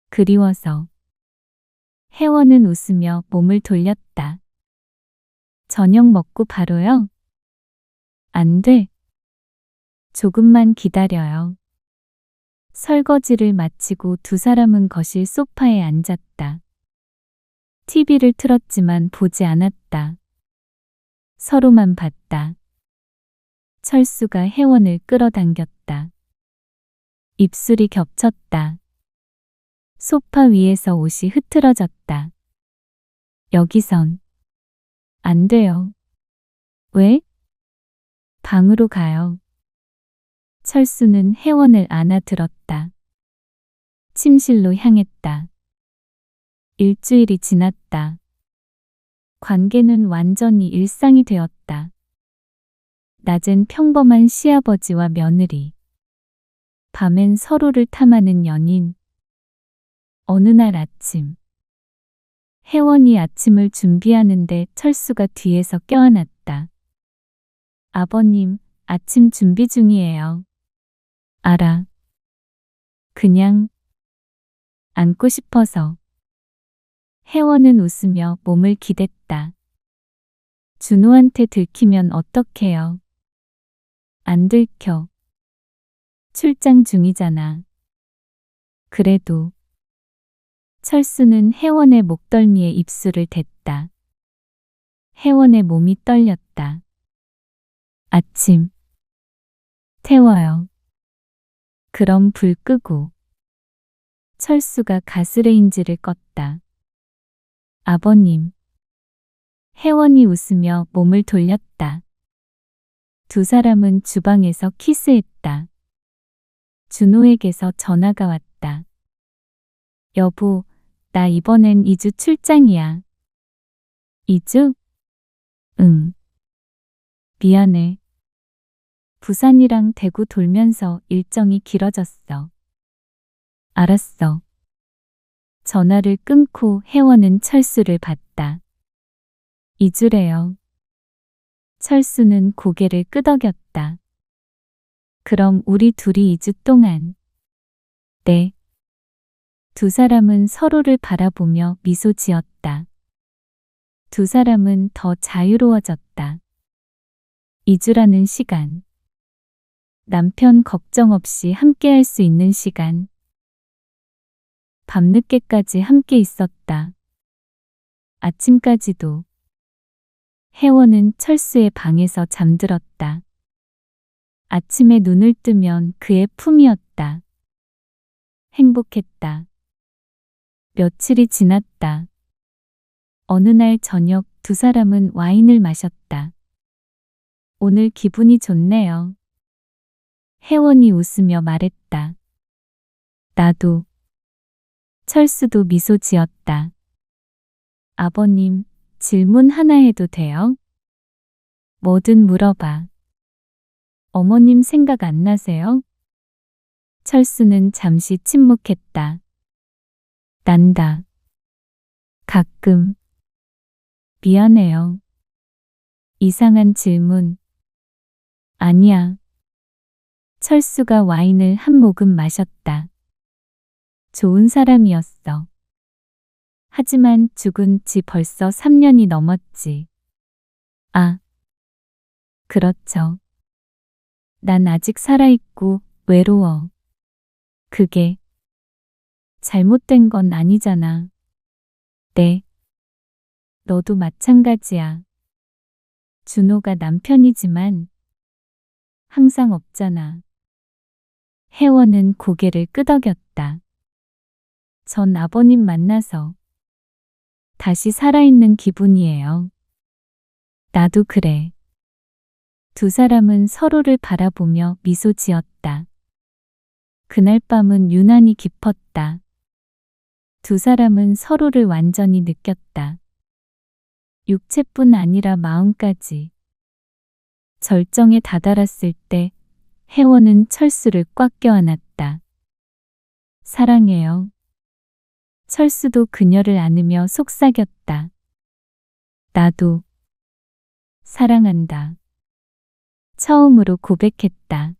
그리워서. 혜원은 웃으며 몸을 돌렸다. 저녁 먹고 바로요? 안 돼. 조금만 기다려요. 설거지를 마치고 두 사람은 거실 소파에 앉았다. TV를 틀었지만 보지 않았다. 서로만 봤다. 철수가 혜원을 끌어당겼다. 입술이 겹쳤다. 소파 위에서 옷이 흐트러졌다. 여기선 안 돼요. 왜? 방으로 가요. 철수는 혜원을 안아들었다. 침실로 향했다. 일주일이 지났다. 관계는 완전히 일상이 되었다. 낮엔 평범한 시아버지와 며느리. 밤엔 서로를 탐하는 연인. 어느 날 아침. 혜원이 아침을 준비하는데 철수가 뒤에서 껴안았다. 아버님, 아침 준비 중이에요. 알아. 그냥 안고 싶어서. 혜원은 웃으며 몸을 기댔다. 준호한테 들키면 어떡해요? 안 들켜. 출장 중이잖아. 그래도. 철수는 혜원의 목덜미에 입술을 댔다. 혜원의 몸이 떨렸다. 아침. 태워요. 그럼 불 끄고. 철수가 가스레인지를 껐다. 아버님. 혜원이 웃으며 몸을 돌렸다. 두 사람은 주방에서 키스했다. 준호에게서 전화가 왔다. 여보, 나 이번엔 2주 출장이야. 2주? 응. 미안해. 부산이랑 대구 돌면서 일정이 길어졌어. 알았어. 전화를 끊고 혜원은 철수를 봤다. 2주래요. 철수는 고개를 끄덕였다. 그럼 우리 둘이 2주 동안. 네. 두 사람은 서로를 바라보며 미소 지었다. 두 사람은 더 자유로워졌다. 2주라는 시간. 남편 걱정 없이 함께할 수 있는 시간. 밤늦게까지 함께 있었다. 아침까지도. 혜원은 철수의 방에서 잠들었다. 아침에 눈을 뜨면 그의 품이었다. 행복했다. 며칠이 지났다. 어느 날 저녁 두 사람은 와인을 마셨다. 오늘 기분이 좋네요. 혜원이 웃으며 말했다. 나도. 철수도 미소 지었다. 아버님, 질문 하나 해도 돼요? 뭐든 물어봐. 어머님 생각 안 나세요? 철수는 잠시 침묵했다. 난다. 가끔. 미안해요. 이상한 질문. 아니야. 철수가 와인을 한 모금 마셨다. 좋은 사람이었어. 하지만 죽은 지 벌써 3년이 넘었지. 아, 그렇죠. 난 아직 살아있고 외로워. 그게 잘못된 건 아니잖아. 네. 너도 마찬가지야. 준호가 남편이지만 항상 없잖아. 혜원은 고개를 끄덕였다. 전 아버님 만나서 다시 살아있는 기분이에요. 나도 그래. 두 사람은 서로를 바라보며 미소 지었다. 그날 밤은 유난히 깊었다. 두 사람은 서로를 완전히 느꼈다. 육체뿐 아니라 마음까지. 절정에 다다랐을 때 혜원은 철수를 꽉 껴안았다. 사랑해요. 철수도 그녀를 안으며 속삭였다. 나도 사랑한다. 처음으로 고백했다.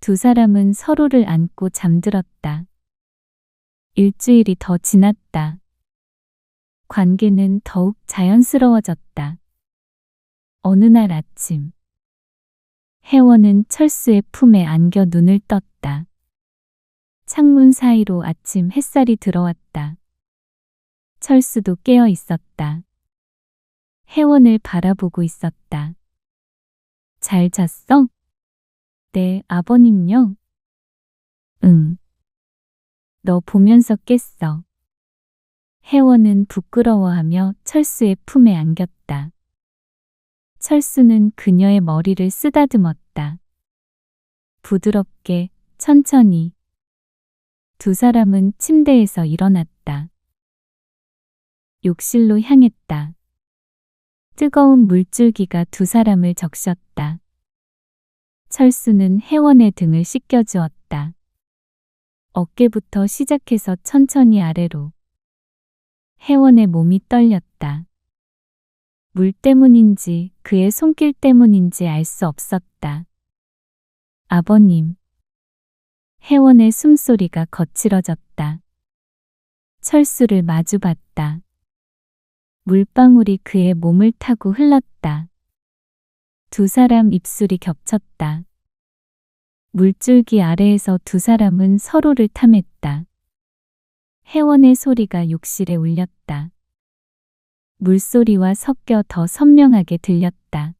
두 사람은 서로를 안고 잠들었다. 일주일이 더 지났다. 관계는 더욱 자연스러워졌다. 어느 날 아침, 혜원은 철수의 품에 안겨 눈을 떴다. 창문 사이로 아침 햇살이 들어왔다. 철수도 깨어 있었다. 혜원을 바라보고 있었다. 잘 잤어? 네, 아버님요? 응. 너 보면서 깼어. 혜원은 부끄러워하며 철수의 품에 안겼다. 철수는 그녀의 머리를 쓰다듬었다. 부드럽게, 천천히. 두 사람은 침대에서 일어났다. 욕실로 향했다. 뜨거운 물줄기가 두 사람을 적셨다. 철수는 혜원의 등을 씻겨주었다. 어깨부터 시작해서 천천히 아래로. 혜원의 몸이 떨렸다. 물 때문인지 그의 손길 때문인지 알 수 없었다. 아버님. 혜원의 숨소리가 거칠어졌다. 철수를 마주봤다. 물방울이 그의 몸을 타고 흘렀다. 두 사람 입술이 겹쳤다. 물줄기 아래에서 두 사람은 서로를 탐했다. 혜원의 소리가 욕실에 울렸다. 물소리와 섞여 더 선명하게 들렸다.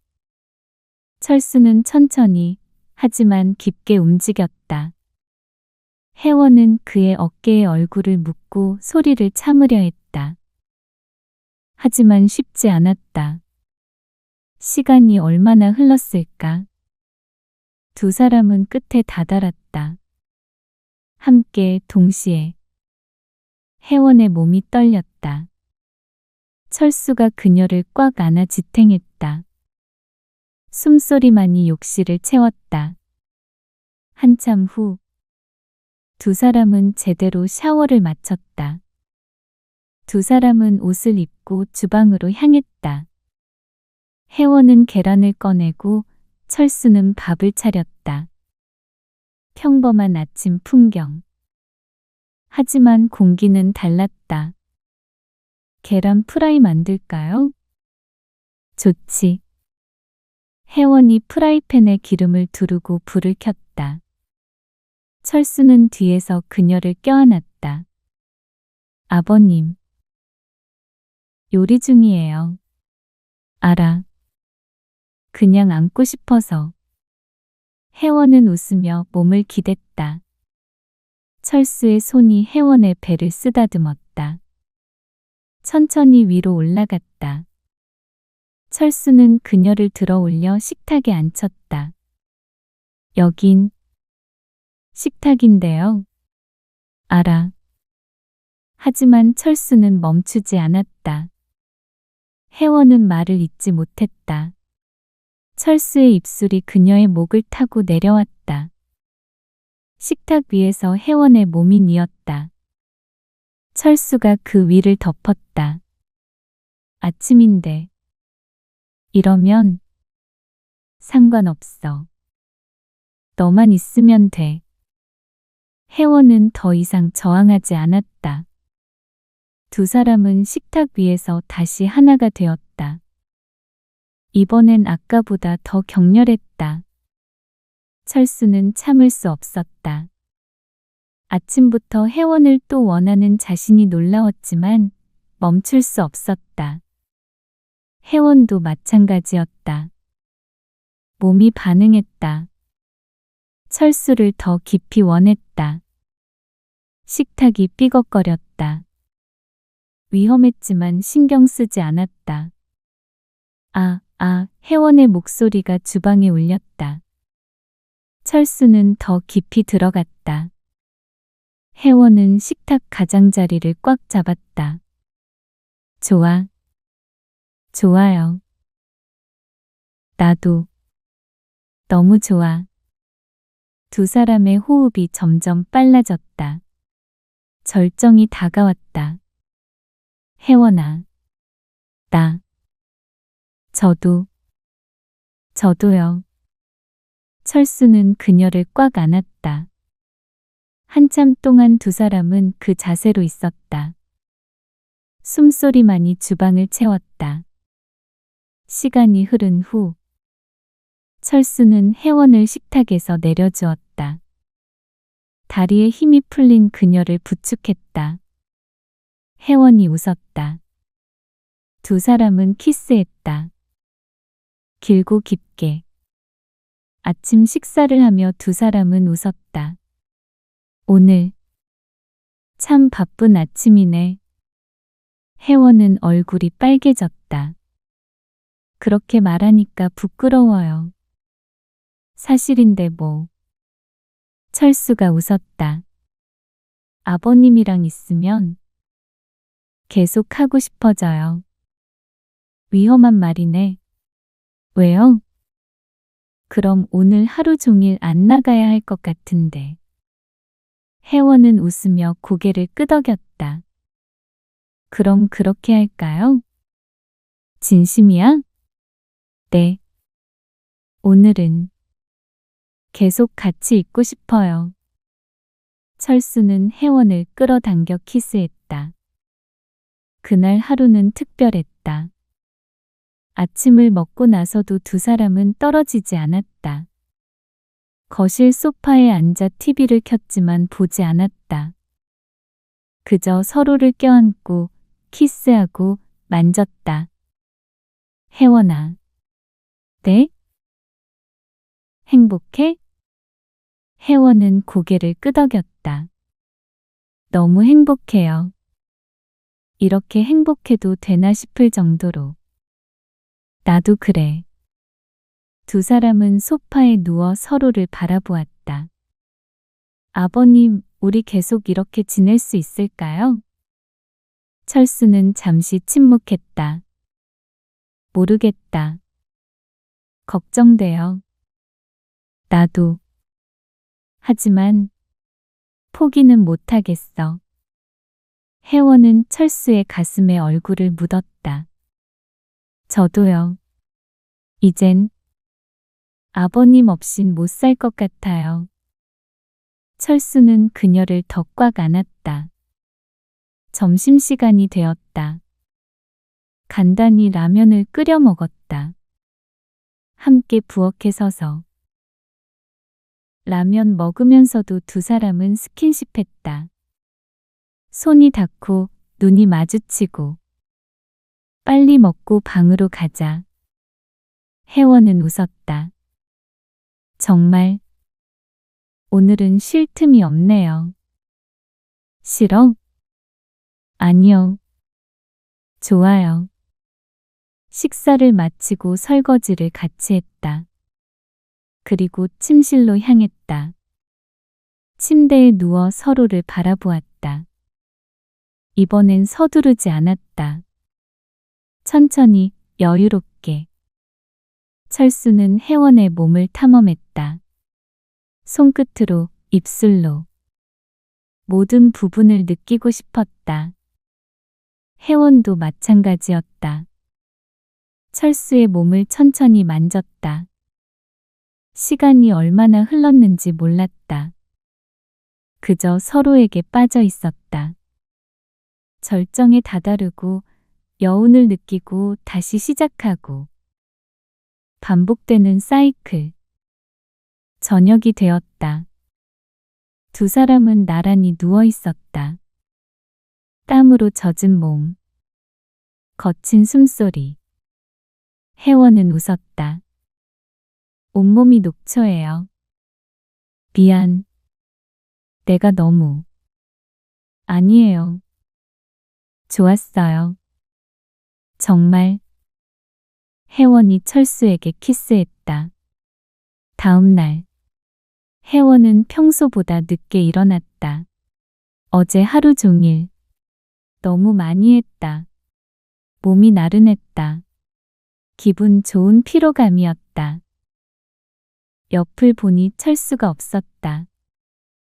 철수는 천천히, 하지만 깊게 움직였다. 혜원은 그의 어깨에 얼굴을 묻고 소리를 참으려 했다. 하지만 쉽지 않았다. 시간이 얼마나 흘렀을까? 두 사람은 끝에 다다랐다. 함께 동시에. 혜원의 몸이 떨렸다. 철수가 그녀를 꽉 안아 지탱했다. 숨소리만이 욕실을 채웠다. 한참 후 두 사람은 제대로 샤워를 마쳤다. 두 사람은 옷을 입고 주방으로 향했다. 혜원은 계란을 꺼내고 철수는 밥을 차렸다. 평범한 아침 풍경. 하지만 공기는 달랐다. 계란 프라이 만들까요? 좋지. 혜원이 프라이팬에 기름을 두르고 불을 켰다. 철수는 뒤에서 그녀를 껴안았다. 아버님. 요리 중이에요. 알아. 그냥 안고 싶어서. 혜원은 웃으며 몸을 기댔다. 철수의 손이 혜원의 배를 쓰다듬었다. 천천히 위로 올라갔다. 철수는 그녀를 들어 올려 식탁에 앉혔다. 여긴 식탁인데요. 알아. 하지만 철수는 멈추지 않았다. 혜원은 말을 잇지 못했다. 철수의 입술이 그녀의 목을 타고 내려왔다. 식탁 위에서 혜원의 몸이 뉘었다. 철수가 그 위를 덮었다. 아침인데. 이러면 상관없어. 너만 있으면 돼. 혜원은 더 이상 저항하지 않았다. 두 사람은 식탁 위에서 다시 하나가 되었다. 이번엔 아까보다 더 격렬했다. 철수는 참을 수 없었다. 아침부터 혜원을 또 원하는 자신이 놀라웠지만 멈출 수 없었다. 혜원도 마찬가지였다. 몸이 반응했다. 철수를 더 깊이 원했다. 식탁이 삐걱거렸다. 위험했지만 신경 쓰지 않았다. 혜원의 목소리가 주방에 울렸다. 철수는 더 깊이 들어갔다. 혜원은 식탁 가장자리를 꽉 잡았다. 좋아. 좋아요. 나도. 너무 좋아. 두 사람의 호흡이 점점 빨라졌다. 절정이 다가왔다. 혜원아. 저도요. 철수는 그녀를 꽉 안았다. 한참 동안 두 사람은 그 자세로 있었다. 숨소리만이 주방을 채웠다. 시간이 흐른 후 철수는 혜원을 식탁에서 내려주었다. 다리에 힘이 풀린 그녀를 부축했다. 혜원이 웃었다. 두 사람은 키스했다. 길고 깊게. 아침 식사를 하며 두 사람은 웃었다. 오늘 참 바쁜 아침이네. 혜원은 얼굴이 빨개졌다. 그렇게 말하니까 부끄러워요. 사실인데 뭐. 철수가 웃었다. 아버님이랑 있으면 계속 하고 싶어져요. 위험한 말이네. 왜요? 그럼 오늘 하루 종일 안 나가야 할 것 같은데. 혜원은 웃으며 고개를 끄덕였다. 그럼 그렇게 할까요? 진심이야? 네. 오늘은 계속 같이 있고 싶어요. 철수는 혜원을 끌어당겨 키스했다. 그날 하루는 특별했다. 아침을 먹고 나서도 두 사람은 떨어지지 않았다. 거실 소파에 앉아 TV를 켰지만 보지 않았다. 그저 서로를 껴안고 키스하고 만졌다. 혜원아. 네? 행복해? 혜원은 고개를 끄덕였다. 너무 행복해요. 이렇게 행복해도 되나 싶을 정도로. 나도 그래. 두 사람은 소파에 누워 서로를 바라보았다. 아버님, 우리 계속 이렇게 지낼 수 있을까요? 철수는 잠시 침묵했다. 모르겠다. 걱정돼요. 나도. 하지만 포기는 못하겠어. 혜원은 철수의 가슴에 얼굴을 묻었다. 저도요. 이젠 아버님 없인 못 살 것 같아요. 철수는 그녀를 더 꽉 안았다. 점심시간이 되었다. 간단히 라면을 끓여 먹었다. 함께 부엌에 서서. 라면 먹으면서도 두 사람은 스킨십했다. 손이 닿고 눈이 마주치고. 빨리 먹고 방으로 가자. 혜원은 웃었다. 정말 오늘은 쉴 틈이 없네요. 싫어? 아니요. 좋아요. 식사를 마치고 설거지를 같이 했다. 그리고 침실로 향했다. 침대에 누워 서로를 바라보았다. 이번엔 서두르지 않았다. 천천히, 여유롭게. 철수는 혜원의 몸을 탐험했다. 손끝으로, 입술로. 모든 부분을 느끼고 싶었다. 혜원도 마찬가지였다. 철수의 몸을 천천히 만졌다. 시간이 얼마나 흘렀는지 몰랐다. 그저 서로에게 빠져 있었다. 절정에 다다르고 여운을 느끼고 다시 시작하고 반복되는 사이클. 저녁이 되었다. 두 사람은 나란히 누워 있었다. 땀으로 젖은 몸. 거친 숨소리. 혜원은 웃었다. 온몸이 녹초해요. 미안. 내가 너무. 아니에요. 좋았어요. 정말. 혜원이 철수에게 키스했다. 다음 날. 혜원은 평소보다 늦게 일어났다. 어제 하루 종일. 너무 많이 했다. 몸이 나른했다. 기분 좋은 피로감이었다. 옆을 보니 철수가 없었다.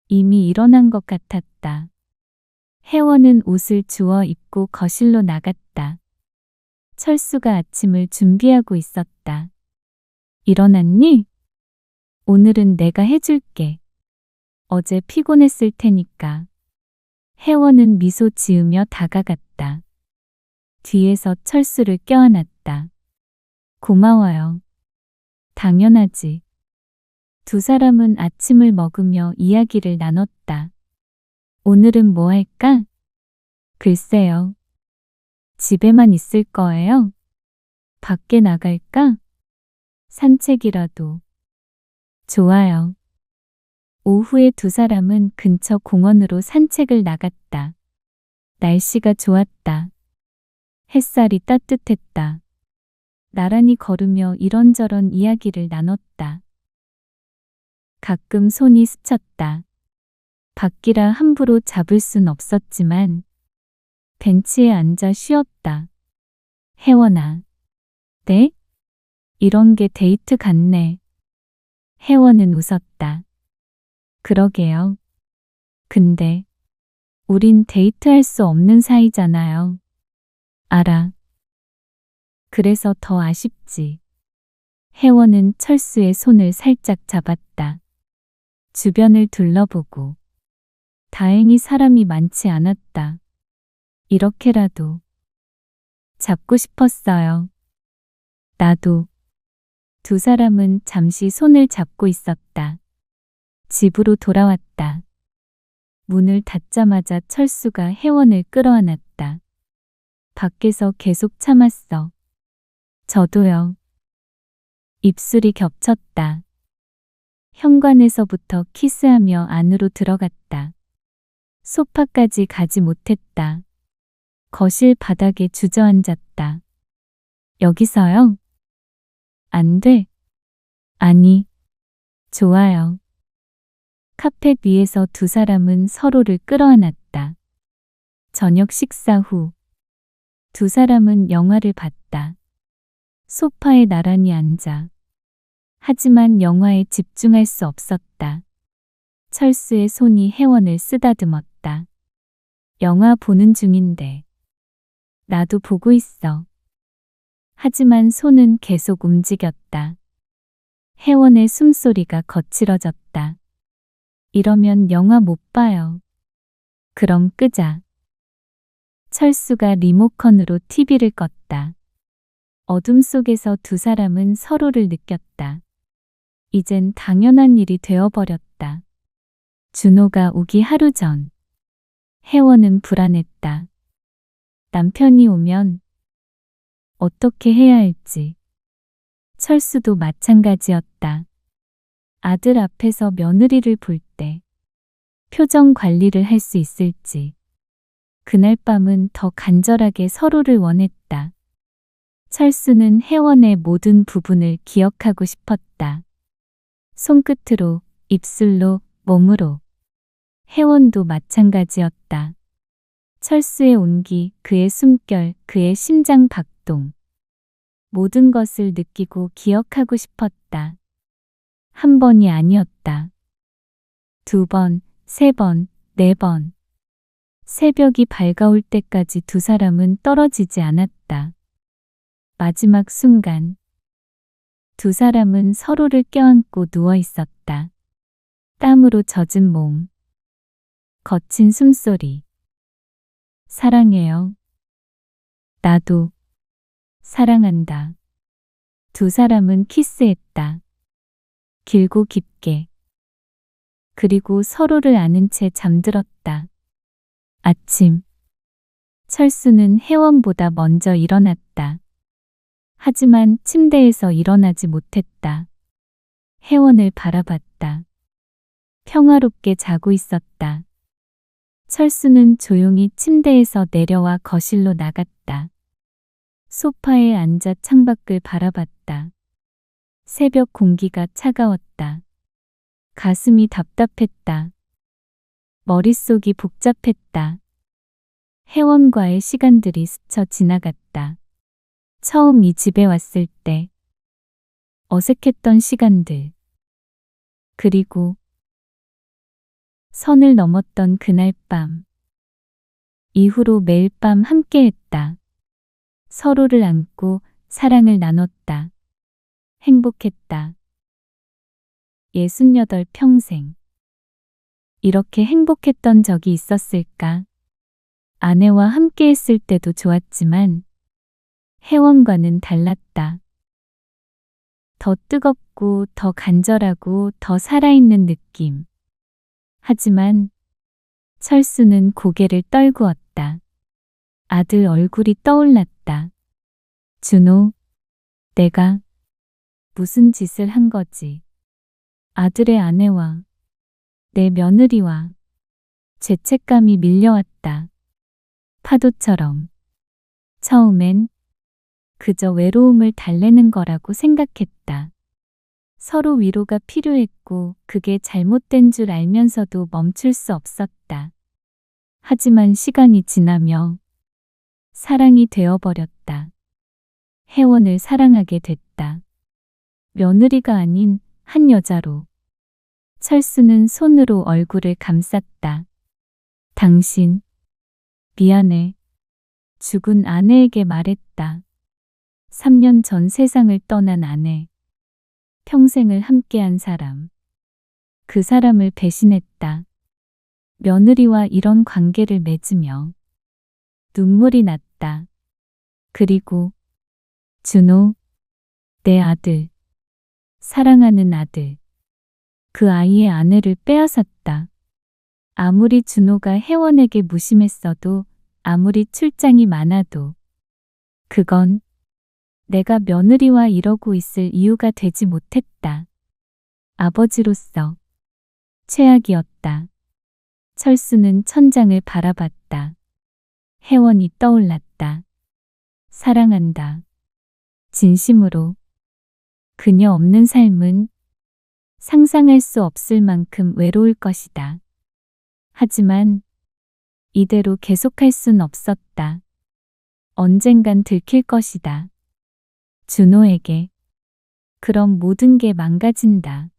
이미 일어난 것 같았다. 혜원은 옷을 주워 입고 거실로 나갔다. 철수가 아침을 준비하고 있었다. 일어났니? 오늘은 내가 해줄게. 어제 피곤했을 테니까. 혜원은 미소 지으며 다가갔다. 뒤에서 철수를 껴안았다. 고마워요. 당연하지. 두 사람은 아침을 먹으며 이야기를 나눴다. 오늘은 뭐 할까? 글쎄요. 집에만 있을 거예요? 밖에 나갈까? 산책이라도. 좋아요. 오후에 두 사람은 근처 공원으로 산책을 나갔다. 날씨가 좋았다. 햇살이 따뜻했다. 나란히 걸으며 이런저런 이야기를 나눴다. 가끔 손이 스쳤다. 밖이라 함부로 잡을 순 없었지만 벤치에 앉아 쉬었다. 혜원아. 네? 이런 게 데이트 같네. 혜원은 웃었다. 그러게요. 근데 우린 데이트할 수 없는 사이잖아요. 알아. 그래서 더 아쉽지. 혜원은 철수의 손을 살짝 잡았다. 주변을 둘러보고. 다행히 사람이 많지 않았다. 이렇게라도 잡고 싶었어요. 나도. 두 사람은 잠시 손을 잡고 있었다. 집으로 돌아왔다. 문을 닫자마자 철수가 혜원을 끌어안았다. 밖에서 계속 참았어. 저도요. 입술이 겹쳤다. 현관에서부터 키스하며 안으로 들어갔다. 소파까지 가지 못했다. 거실 바닥에 주저앉았다. 여기서요? 안 돼. 아니, 좋아요. 카펫 위에서 두 사람은 서로를 끌어안았다. 저녁 식사 후 두 사람은 영화를 봤다. 소파에 나란히 앉아. 하지만 영화에 집중할 수 없었다. 철수의 손이 혜원을 쓰다듬었다. 영화 보는 중인데. 나도 보고 있어. 하지만 손은 계속 움직였다. 혜원의 숨소리가 거칠어졌다. 이러면 영화 못 봐요. 그럼 끄자. 철수가 리모컨으로 TV를 껐다. 어둠 속에서 두 사람은 서로를 느꼈다. 이젠 당연한 일이 되어버렸다. 준호가 오기 하루 전. 혜원은 불안했다. 남편이 오면 어떻게 해야 할지. 철수도 마찬가지였다. 아들 앞에서 며느리를 볼 때 표정 관리를 할 수 있을지. 그날 밤은 더 간절하게 서로를 원했다. 철수는 혜원의 모든 부분을 기억하고 싶었다. 손끝으로, 입술로, 몸으로. 혜원도 마찬가지였다. 철수의 온기, 그의 숨결, 그의 심장 박동. 모든 것을 느끼고 기억하고 싶었다. 한 번이 아니었다. 두 번, 세 번, 네 번. 새벽이 밝아올 때까지 두 사람은 떨어지지 않았다. 마지막 순간. 두 사람은 서로를 껴안고 누워 있었다. 땀으로 젖은 몸. 거친 숨소리. 사랑해요. 나도 사랑한다. 두 사람은 키스했다. 길고 깊게. 그리고 서로를 아는 채 잠들었다. 아침. 철수는 혜원보다 먼저 일어났다. 하지만 침대에서 일어나지 못했다. 혜원을 바라봤다. 평화롭게 자고 있었다. 철수는 조용히 침대에서 내려와 거실로 나갔다. 소파에 앉아 창밖을 바라봤다. 새벽 공기가 차가웠다. 가슴이 답답했다. 머릿속이 복잡했다. 혜원과의 시간들이 스쳐 지나갔다. 처음 이 집에 왔을 때 어색했던 시간들. 그리고 선을 넘었던 그날 밤. 이후로 매일 밤 함께했다. 서로를 안고 사랑을 나눴다. 행복했다. 68 평생. 이렇게 행복했던 적이 있었을까? 아내와 함께했을 때도 좋았지만 혜원과는 달랐다. 더 뜨겁고 더 간절하고 더 살아있는 느낌. 하지만 철수는 고개를 떨구었다. 아들 얼굴이 떠올랐다. 준호, 내가 무슨 짓을 한 거지? 아들의 아내와 내 며느리와 죄책감이 밀려왔다. 파도처럼. 처음엔 그저 외로움을 달래는 거라고 생각했다. 서로 위로가 필요했고 그게 잘못된 줄 알면서도 멈출 수 없었다. 하지만 시간이 지나며 사랑이 되어버렸다. 혜원을 사랑하게 됐다. 며느리가 아닌 한 여자로. 철수는 손으로 얼굴을 감쌌다. 당신, 미안해. 죽은 아내에게 말했다. 3년 전 세상을 떠난 아내. 평생을 함께한 사람. 그 사람을 배신했다. 며느리와 이런 관계를 맺으며 눈물이 났다. 그리고 준호, 내 아들. 사랑하는 아들. 그 아이의 아내를 빼앗았다. 아무리 준호가 혜원에게 무심했어도 아무리 출장이 많아도 그건 내가 며느리와 이러고 있을 이유가 되지 못했다. 아버지로서 최악이었다. 철수는 천장을 바라봤다. 혜원이 떠올랐다. 사랑한다. 진심으로. 그녀 없는 삶은 상상할 수 없을 만큼 외로울 것이다. 하지만 이대로 계속할 순 없었다. 언젠간 들킬 것이다. 준호에게. 그럼 모든 게 망가진다.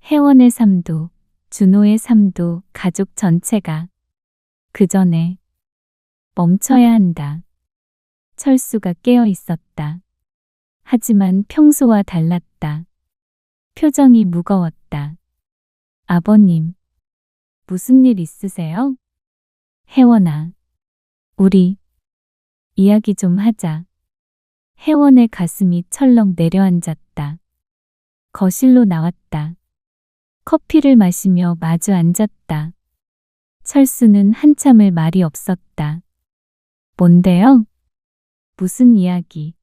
혜원의 삶도, 준호의 삶도, 가족 전체가 그 전에 멈춰야 한다. 철수가 깨어 있었다. 하지만 평소와 달랐다. 표정이 무거웠다. 아버님, 무슨 일 있으세요? 혜원아, 우리 이야기 좀 하자. 혜원의 가슴이 철렁 내려앉았다. 거실로 나왔다. 커피를 마시며 마주 앉았다. 철수는 한참을 말이 없었다. 뭔데요? 무슨 이야기?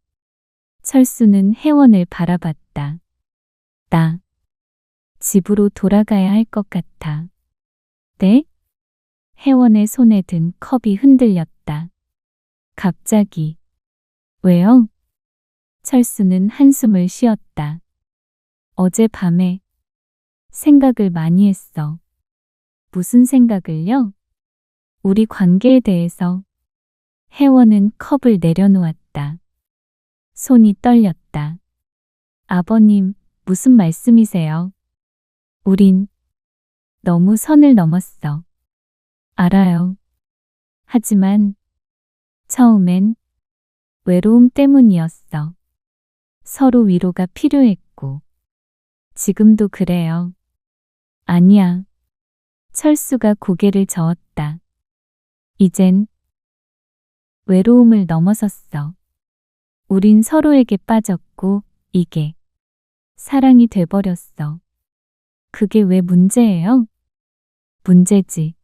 철수는 혜원을 바라봤다. 나 집으로 돌아가야 할 것 같아. 네? 혜원의 손에 든 컵이 흔들렸다. 갑자기. 왜요? 철수는 한숨을 쉬었다. 어젯밤에 생각을 많이 했어. 무슨 생각을요? 우리 관계에 대해서. 혜원은 컵을 내려놓았다. 손이 떨렸다. 아버님, 무슨 말씀이세요? 우린 너무 선을 넘었어. 알아요. 하지만 처음엔 외로움 때문이었어. 서로 위로가 필요했고. 지금도 그래요. 아니야. 철수가 고개를 저었다. 이젠 외로움을 넘어섰어. 우린 서로에게 빠졌고 이게 사랑이 돼버렸어. 그게 왜 문제예요? 문제지.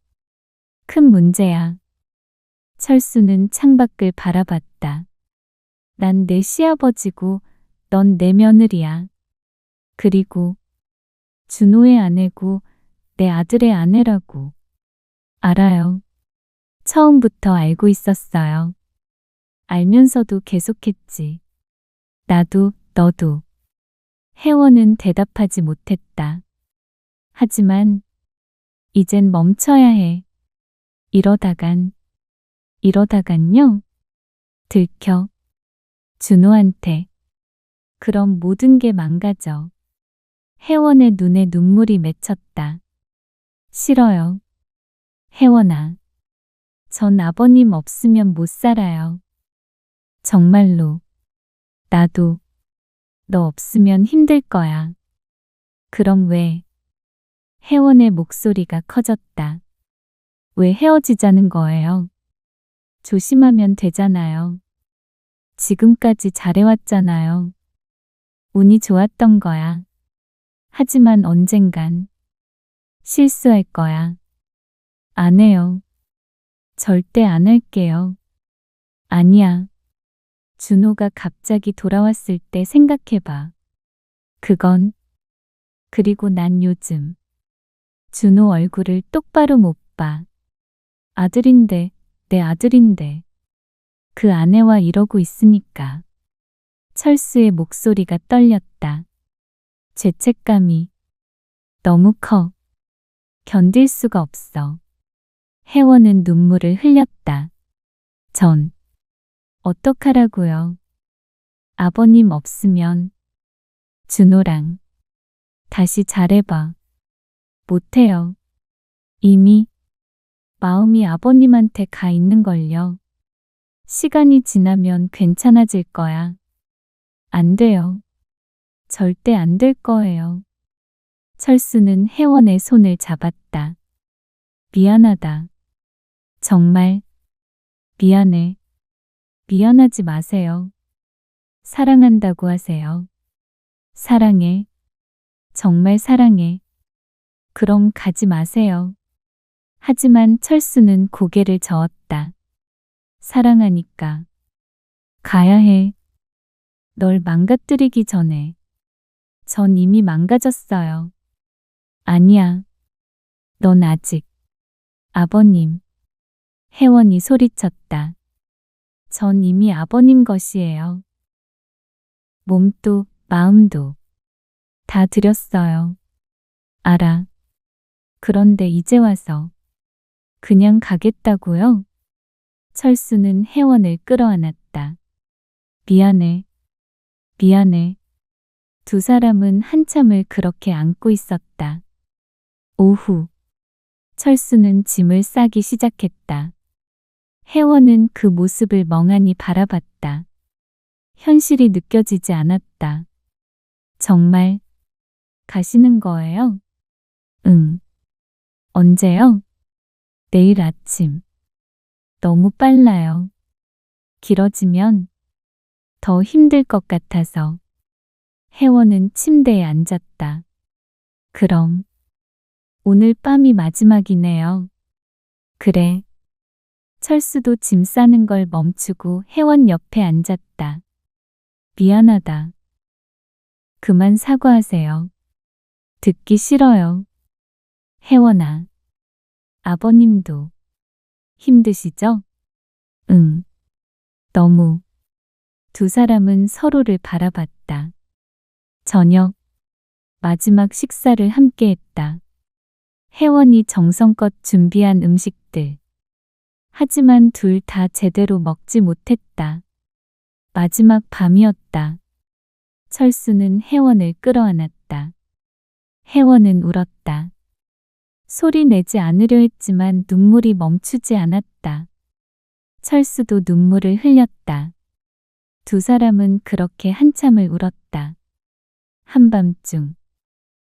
큰 문제야. 철수는 창밖을 바라봤다. 난 내 시아버지고 넌 내 며느리야. 그리고 준호의 아내고 내 아들의 아내라고. 알아요. 처음부터 알고 있었어요. 알면서도 계속했지. 나도, 너도. 혜원은 대답하지 못했다. 하지만 이젠 멈춰야 해. 이러다간요? 들켜. 준호한테. 그럼 모든 게 망가져. 혜원의 눈에 눈물이 맺혔다. 싫어요. 혜원아. 전 아버님 없으면 못 살아요. 정말로. 나도 너 없으면 힘들 거야. 그럼 왜? 혜원의 목소리가 커졌다. 왜 헤어지자는 거예요? 조심하면 되잖아요. 지금까지 잘해왔잖아요. 운이 좋았던 거야. 하지만 언젠간 실수할 거야. 안 해요. 절대 안 할게요. 아니야. 준호가 갑자기 돌아왔을 때 생각해봐. 그건. 그리고 난 요즘 준호 얼굴을 똑바로 못 봐. 아들인데, 내 아들인데. 그 아내와 이러고 있으니까. 철수의 목소리가 떨렸다. 죄책감이 너무 커. 견딜 수가 없어. 혜원은 눈물을 흘렸다. 전 어떡하라고요? 아버님 없으면 준호랑 다시 잘해봐. 못해요. 이미 마음이 아버님한테 가 있는걸요. 시간이 지나면 괜찮아질 거야. 안 돼요. 절대 안 될 거예요. 철수는 혜원의 손을 잡았다. 미안하다. 정말 미안해. 미안하지 마세요. 사랑한다고 하세요. 사랑해. 정말 사랑해. 그럼 가지 마세요. 하지만 철수는 고개를 저었다. 사랑하니까 가야 해. 널 망가뜨리기 전에. 전 이미 망가졌어요. 아니야. 넌 아직. 아버님. 혜원이 소리쳤다. 전 이미 아버님 것이에요. 몸도 마음도 다 드렸어요. 알아. 그런데 이제 와서 그냥 가겠다고요? 철수는 혜원을 끌어안았다. 미안해. 미안해. 두 사람은 한참을 그렇게 안고 있었다. 오후. 철수는 짐을 싸기 시작했다. 혜원은 그 모습을 멍하니 바라봤다. 현실이 느껴지지 않았다. 정말 가시는 거예요? 응. 언제요? 내일 아침. 너무 빨라요. 길어지면 더 힘들 것 같아서. 혜원은 침대에 앉았다. 그럼 오늘 밤이 마지막이네요. 그래. 철수도 짐 싸는 걸 멈추고 혜원 옆에 앉았다. 미안하다. 그만 사과하세요. 듣기 싫어요. 혜원아. 아버님도 힘드시죠? 응. 너무. 두 사람은 서로를 바라봤다. 저녁. 마지막 식사를 함께 했다. 혜원이 정성껏 준비한 음식들. 하지만 둘 다 제대로 먹지 못했다. 마지막 밤이었다. 철수는 혜원을 끌어안았다. 혜원은 울었다. 소리 내지 않으려 했지만 눈물이 멈추지 않았다. 철수도 눈물을 흘렸다. 두 사람은 그렇게 한참을 울었다. 한밤중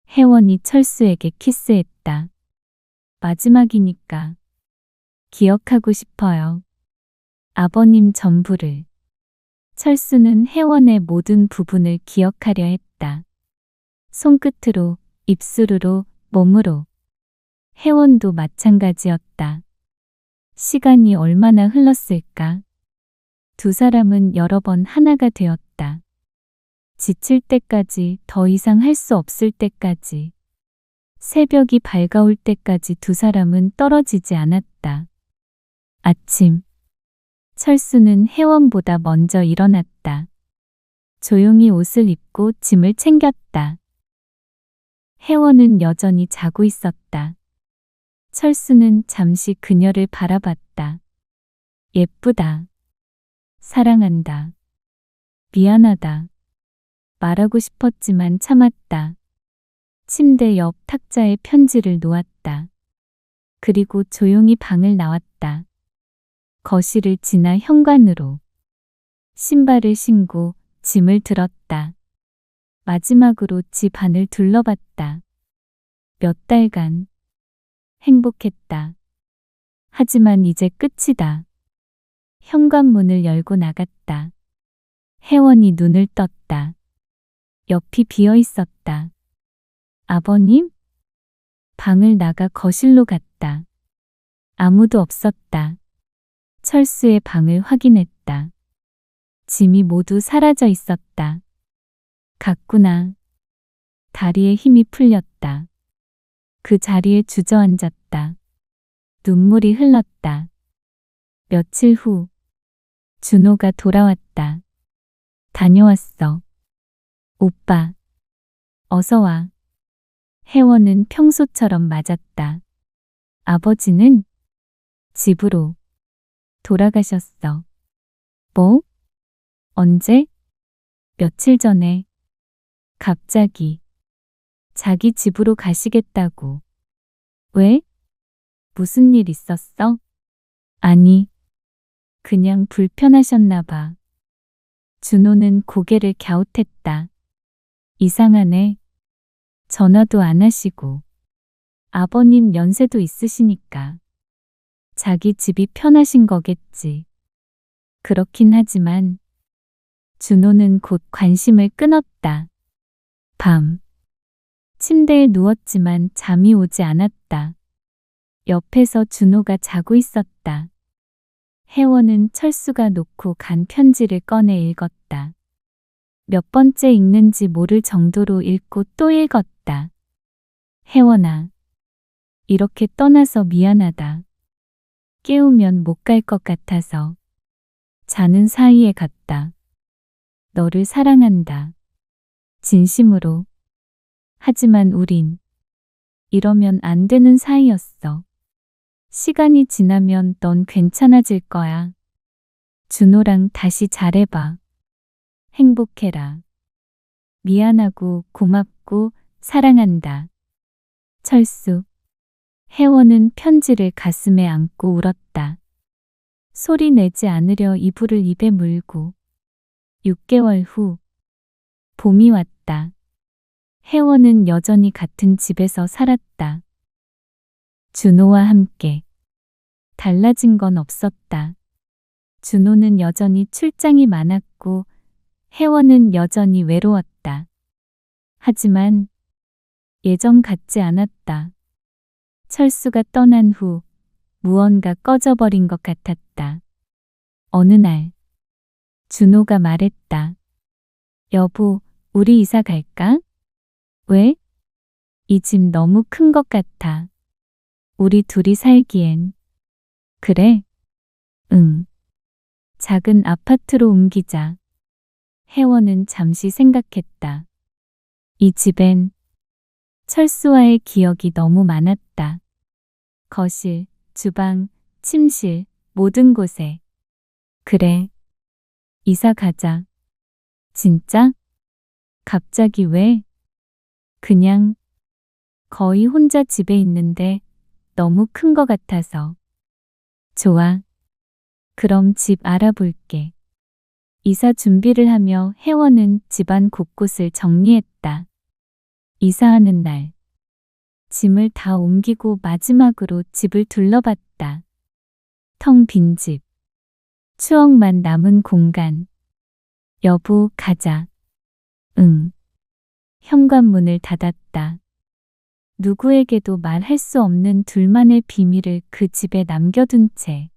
혜원이 철수에게 키스했다. 마지막이니까 기억하고 싶어요. 아버님 전부를. 철수는 혜원의 모든 부분을 기억하려 했다. 손끝으로, 입술로, 몸으로. 혜원도 마찬가지였다. 시간이 얼마나 흘렀을까? 두 사람은 여러 번 하나가 되었다. 지칠 때까지, 더 이상 할 수 없을 때까지. 새벽이 밝아올 때까지 두 사람은 떨어지지 않았다. 아침. 철수는 혜원보다 먼저 일어났다. 조용히 옷을 입고 짐을 챙겼다. 혜원은 여전히 자고 있었다. 철수는 잠시 그녀를 바라봤다. 예쁘다. 사랑한다. 미안하다. 말하고 싶었지만 참았다. 침대 옆 탁자에 편지를 놓았다. 그리고 조용히 방을 나왔다. 거실을 지나 현관으로. 신발을 신고 짐을 들었다. 마지막으로 집 안을 둘러봤다. 몇 달간 행복했다. 하지만 이제 끝이다. 현관문을 열고 나갔다. 혜원이 눈을 떴다. 옆이 비어 있었다. 아버님? 방을 나가 거실로 갔다. 아무도 없었다. 철수의 방을 확인했다. 짐이 모두 사라져 있었다. 갔구나. 다리에 힘이 풀렸다. 그 자리에 주저앉았다. 눈물이 흘렀다. 며칠 후 준호가 돌아왔다. 다녀왔어. 오빠. 어서 와. 혜원은 평소처럼 맞았다. 아버지는 집으로 돌아가셨어. 뭐? 언제? 며칠 전에. 갑자기. 자기 집으로 가시겠다고. 왜? 무슨 일 있었어? 아니. 그냥 불편하셨나 봐. 준호는 고개를 갸웃했다. 이상하네. 전화도 안 하시고. 아버님 연세도 있으시니까. 자기 집이 편하신 거겠지. 그렇긴 하지만 준호는 곧 관심을 끊었다. 밤. 침대에 누웠지만 잠이 오지 않았다. 옆에서 준호가 자고 있었다. 혜원은 철수가 놓고 간 편지를 꺼내 읽었다. 몇 번째 읽는지 모를 정도로 읽고 또 읽었다. 혜원아, 이렇게 떠나서 미안하다. 깨우면 못 갈 것 같아서. 자는 사이에 갔다. 너를 사랑한다. 진심으로. 하지만 우린 이러면 안 되는 사이였어. 시간이 지나면 넌 괜찮아질 거야. 준호랑 다시 잘해봐. 행복해라. 미안하고 고맙고 사랑한다. 철수. 혜원은 편지를 가슴에 안고 울었다. 소리 내지 않으려 이불을 입에 물고. 6개월 후 봄이 왔다. 혜원은 여전히 같은 집에서 살았다. 준호와 함께. 달라진 건 없었다. 준호는 여전히 출장이 많았고 혜원은 여전히 외로웠다. 하지만 예전 같지 않았다. 철수가 떠난 후 무언가 꺼져버린 것 같았다. 어느 날 준호가 말했다. 여보, 우리 이사 갈까? 왜? 이 집 너무 큰 것 같아. 우리 둘이 살기엔. 그래? 응. 작은 아파트로 옮기자. 혜원은 잠시 생각했다. 이 집엔 철수와의 기억이 너무 많았다. 거실, 주방, 침실, 모든 곳에. 그래. 이사 가자. 진짜? 갑자기 왜? 그냥 거의 혼자 집에 있는데 너무 큰 것 같아서. 좋아. 그럼 집 알아볼게. 이사 준비를 하며 혜원은 집안 곳곳을 정리했다. 이사하는 날. 짐을 다 옮기고 마지막으로 집을 둘러봤다. 텅 빈 집. 추억만 남은 공간. 여보, 가자. 응. 현관문을 닫았다. 누구에게도 말할 수 없는 둘만의 비밀을 그 집에 남겨둔 채